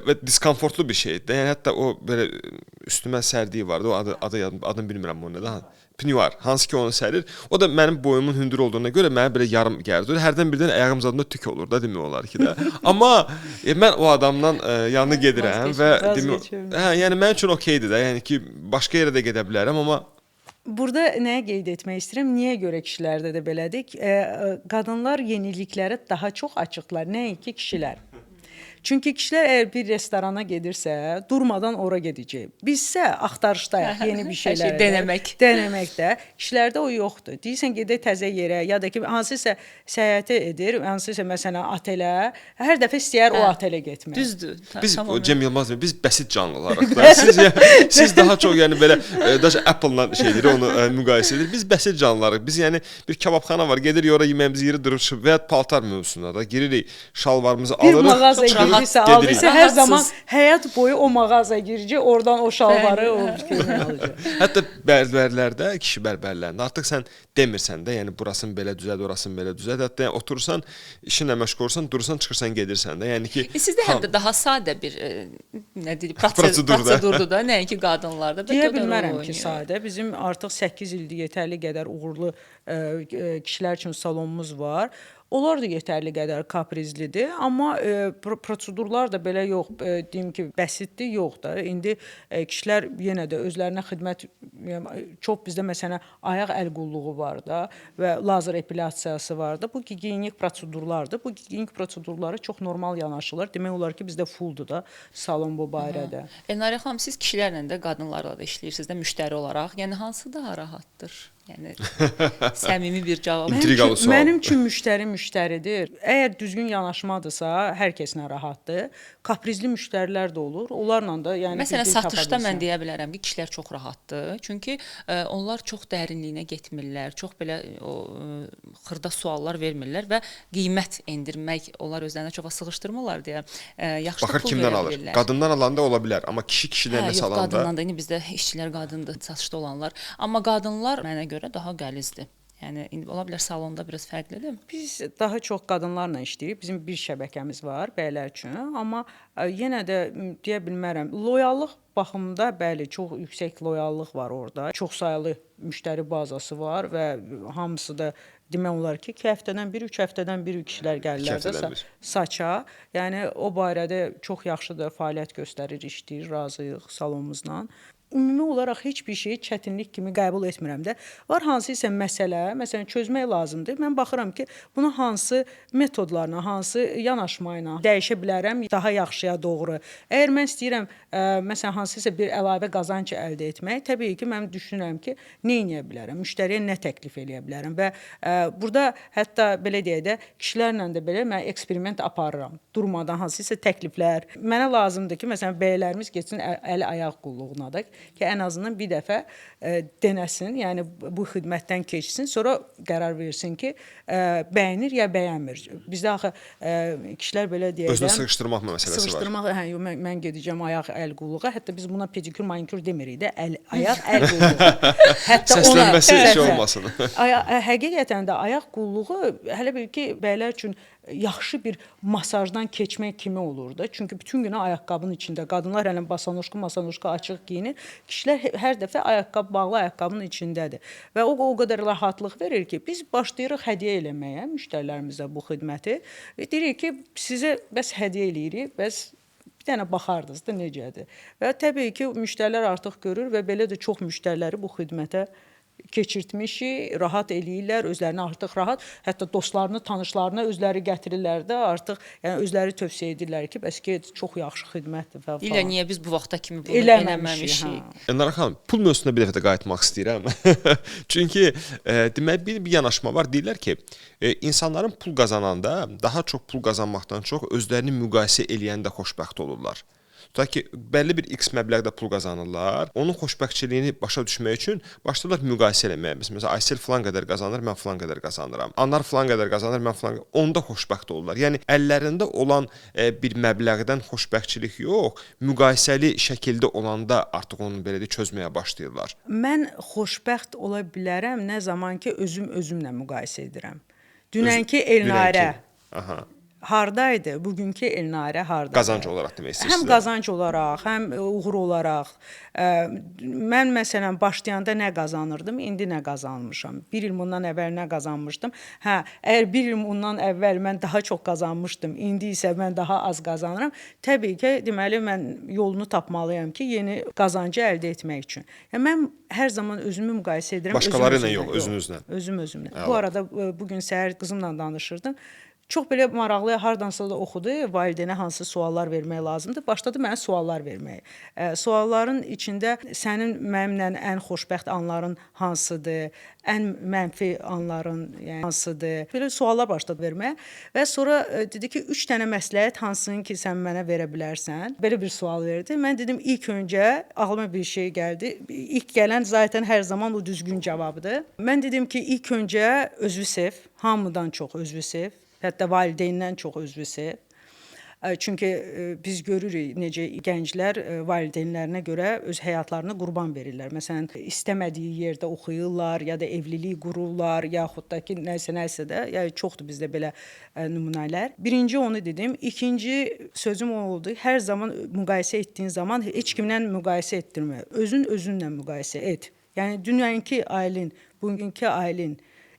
və diskomfortlu bir şeydir. Yəni hətta o belə üstümə sərdiyi vardı. O adını bilmirəm o nədir. Pneuar, hansı ki onu sərir. O da mənim boyumun hündür olduğuna görə mənə belə yarım gəldi. Hərdən birdən ayağım zadında tük olur da demək olar ki də. Amma mən o adamdan yanına gedirəm və yəni mənim üçün okeydir də. Yəni ki, başqa yerə də gedə bilərəm, amma Burada nəyə qeyd etmək istəyirəm? Niyə görə kişilərdə də belədir? Qadınlar yeniliklərə daha çox açıqlar, nəinki kişilər. Çünki kişilər əgər bir restorana gedirsə, durmadan ora gedəcək. Bizsə axtarışdayıq yeni bir şeylər. Denəməkdə. Kişilərdə o yoxdur. Deyirsən gedək təzə yerə, ya da ki hansısa səyahət edir, hansısa məsələn otelə, hər dəfə istəyər o otelə getmək. Düzdür. Biz Cem Yılmaz biz bəsit canlılarıq da. Siz daha çox yəni belə daş Apple-la şeydir, onu müqayisə edir. Biz bəsit canlılarıq. Biz yəni bir kababxana var, gedirik ora yeməyimizi yeri durub və ya paltar mövzusunda da giririk, şalvarımızı alırıq. Bir mağazaya aldıysa hər zaman həyat boyu o mağazaya girəcək, oradan o şalvarı, o köynəyi alacaq. Hətta bərbərlərdə, kişi bərbərlərində artıq sən demirsən də, yəni burasını belə düzəld, orasını belə düzəld. Hətta yəni, oturursan, işinlə məşğul olursan, durursan, çıxırsan, gedirsən də. Yəni ki, sizdə həm də daha sadə bir nə deyim, prosedurdur da, nəinki qadınlarda. Deyə bilmərəm ki, sadə. Bizim artıq 8 ildir yetərli qədər uğurlu kişilər üçün salonumuz var. Onlar da yetərli qədər kaprizlidir, amma prosedurlar da belə yox, deyim ki, bəsitdir, yox da. İndi kişilər yenə də özlərinə xidmət, çox bizdə məsələn ayaq əl qulluğu var da və lazer epilyasiyası var da. Bu gigiyenik prosedurlardır. Bu gigiyenik prosedurlara çox normal yanaşırlar. Demək olar ki, bizdə fulldur da salon bu barədə. Elnarə xanım, siz kişilərlə də qadınlarla da işləyirsiniz də müştəri olaraq. Yəni hansı daha rahatdır? Yəni səmimi bir cavab. Mənim üçün müştəridir. Əgər düzgün yanaşmadırsa, hər kəslə rahatdır. Kaprizli müştərilər də olur. Onlarla da yəni məsələn satışda mən deyə bilərəm ki, kişilər çox rahatdır. Çünki onlar çox dərinliyinə getmirlər. Çox belə o xırda suallar vermirlər və qiymət endirmək onlar özlərinə çox sığışdırmırlar deyə yaxşı baxır pul kimdən verə alır. bilirlər. Qadından alanda ola bilər, amma kişidən nəsə alanda qadından da indi bizdə işçilər qadındır, satışda olanlar. Amma qadınlar mənə görə daha qəlizdir. Yəni indi ola bilər salonda biraz fərqlidir. Biz daha çox qadınlarla işləyirik. Bizim bir şəbəkəmiz var bəylər üçün, amma yenə də deyə bilmərəm. Loyallıq baxımında bəli, çox yüksək loyallıq var orada. Çoxsaylı müştəri bazası var və hamısı da demək olar ki, 2 həftədən bir, 3 həftədən bir kişilər gəlirlər də saça. Yəni o barədə çox yaxşı da fəaliyyət göstərir, işləyir, razıyıq salonumuzla. Ümumi olaraq heç bir şeyi çətinlik kimi qəbul etmirəm də. Var hansısa məsələ, məsələn çözmək lazımdır. Mən baxıram ki, bunu hansı metodlarla, hansı yanaşma ilə dəyişə bilərəm daha yaxşıya doğru. Əgər mən istəyirəm, məsələn hansısa bir əlavə qazanc əldə etmək, təbii ki, mən düşünürəm ki, nə edə bilərəm, müştəriyə nə təklif edə bilərəm və burada hətta belə deyək də, kişilərlə də belə mən eksperiment aparıram. Durmadan hansısa təkliflər. Mənə lazımdır ki, məsələn bəylərimiz getsin əl-ayaq qulluğuna da ki, ən azından bir dəfə denəsin, yəni bu xidmətdən keçsin, sonra qərar versin ki, bəyənir ya bəyənmir. Bizdə axı kişilər belə deyək də, özünü sığışdırmaq məsələsi var. Hə, mən gedəcəm ayaq əl qulluğa. Hətta biz buna pedikür, manikür demirik də, ayaq əl qulluğu. Hətta səslənməsi şey olmasın. Həqiqətən də ayaq qulluğu hələ bir ki, bəylər üçün yaxşı bir masajdan keçmək kimi olur da. Çünki bütün günü ayaqqabının içində. Qadınlar hələ masanojka açıq geyinir. Kişilər hər dəfə ayaqqabı, bağlı ayaqqabının içindədir. Və o qədər rahatlıq verir ki, biz başlayırıq hədiyyə eləməyə müştərilərimizə bu xidməti. Deyirik ki, sizə bəs hədiyyə eləyirik, bəs bir dənə baxardınız da necədir. Və təbii ki, müştərilər artıq görür və belə də çox müştəriləri bu xidmətə keçirtmişik, rahat eləyirlər, özlərini artıq rahat, hətta dostlarını, tanışlarını özləri gətirirlər də, artıq yəni özləri tövsiyə edirlər ki, bəs ki, çox yaxşı xidmətdir və Deyirlər niyə biz bu vaxta kimi bunu eləməmişik. eləməmişik? Elnara xanım, pul mövzusuna bir dəfə də qayıtmaq istəyirəm. Çünki demək bir yanaşma var. Deyirlər ki, insanların pul qazananda daha çox pul qazanmaqdan çox özlərini müqayisə eləyəndə xoşbəxt olurlar. Tutaq ki, bəlli bir X məbləğdə pul qazanırlar. Onun xoşbəxtçiliyini başa düşmək üçün başlayırlar müqayisə eləməyə. Məsələn, Aysel filan qədər qazanır, mən filan qədər qazanıram. Anar filan qədər qazanır, mən filan qədər. Onda xoşbəxt olurlar. Yəni əllərində olan bir məbləğdən xoşbəxtçilik yox, müqayisəli şəkildə olanda artıq onu belə də çözməyə başlayırlar. Mən xoşbəxt ola bilərəm nə zaman ki özümlə müqayisə edirəm. Dünənki Elnarə Aha. hardaydı, bugünkü Elnarə hardadır? Qazanc olaraq demək istəyirsiniz. Həm qazanc olaraq, həm uğur olaraq. Mən məsələn başlayanda nə qazanırdım, indi nə qazanmışam. 1 il bundan əvvəl nə qazanmışdım? Hə, əgər 1 il bundan əvvəl mən daha çox qazanmışdım, indi isə mən daha az qazanıram, təbii ki, deməli mən yolunu tapmalıyam ki, yeni qazancı əldə etmək üçün. Yəni mən hər zaman özümü müqayisə edirəm. Başqaları ilə yox, özünüzlə. Özümlə. Bu arada bu gün səhər qızımla danışırdım. Çox belə maraqlı, hardansa da oxudu, valideynə hansı suallar vermək lazımdır. Başladı mənə suallar verməyə. Sualların içində sənin mənimlə ən xoşbəxt anların hansıdır, ən mənfi anların yəni hansıdır. Belə suallar başladı verməyə və sonra dedi ki, 3 dənə məsləhət hansını ki sən mənə verə bilərsən. Belə bir sual verdi. Mən dedim ilk öncə ağlıma bir şey gəldi. İlk gələn zaten hər zaman o düzgün cavabdır. Mən dedim ki, ilk öncə özünü sev, hamıdan çox özünü sev. Hətta valideyndən çox özünü sev. Çünki biz görürük necə gənclər valideynlərinə görə öz həyatlarını qurban verirlər. Məsələn, istəmədiyi yerdə oxuyurlar, ya da evlilik qururlar, yaxud da ki, nəsə də, yəni çoxdur bizdə belə nümunələr. Birinci onu dedim. İkinci sözüm o oldu. Hər zaman müqayisə etdiyin zaman heç kimlə müqayisə etdirmə. Özünlə müqayisə et. Yəni dünənki ailin, bugünkü ailin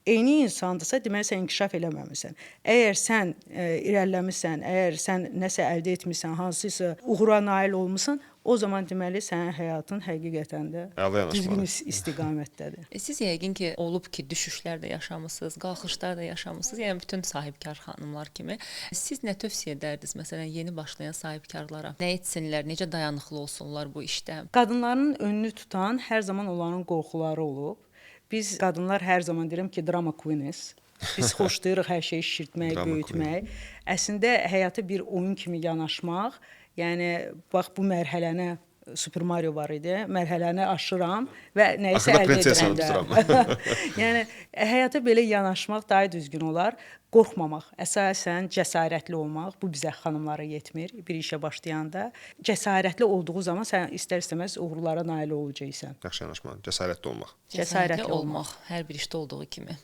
eyni insandırsa, deməli sən inkişaf eləməmisən. Əgər sən irəliləmisən, əgər sən nəsə əldə etmisən, hansısa uğura nail olmusan, o zaman deməli sənin həyatın həqiqətən də düzgün istiqamətdədir. Siz yəqin ki, olub ki, düşüşlər də yaşamısınız, qalxışlar da yaşamısınız, yəni bütün sahibkar xanımlar kimi. Siz nə tövsiyə edərdiniz, məsələn, yeni başlayan sahibkarlara? Nə etsinlər, necə dayanıqlı olsunlar bu işdə? Qadınların önünü tutan hər zaman onların qorxuları olub. Biz qadınlar hər zaman deyirəm ki, drama queeniz. Biz xoşlayırıq hər şeyi şişirtmək, böyütmək. Əslində həyata bir oyun kimi yanaşmaq. Yəni bax bu mərhələni Super Mario var idi. Mərhələni aşıram və nəyisə əldə edirəm. Yəni həyata belə yanaşmaq daha düzgün olar. Qorxmamaq, əsasən cəsarətli olmaq, bu bizə xanımlara yetmir bir işə başlayanda. Cəsarətli olduğu zaman sən istər-istəməz uğurlara nail olacaqsan. Yaxşı yanaşma, cəsarətli olmaq. Cəsarətli olmaq hər bir işdə olduğu kimi.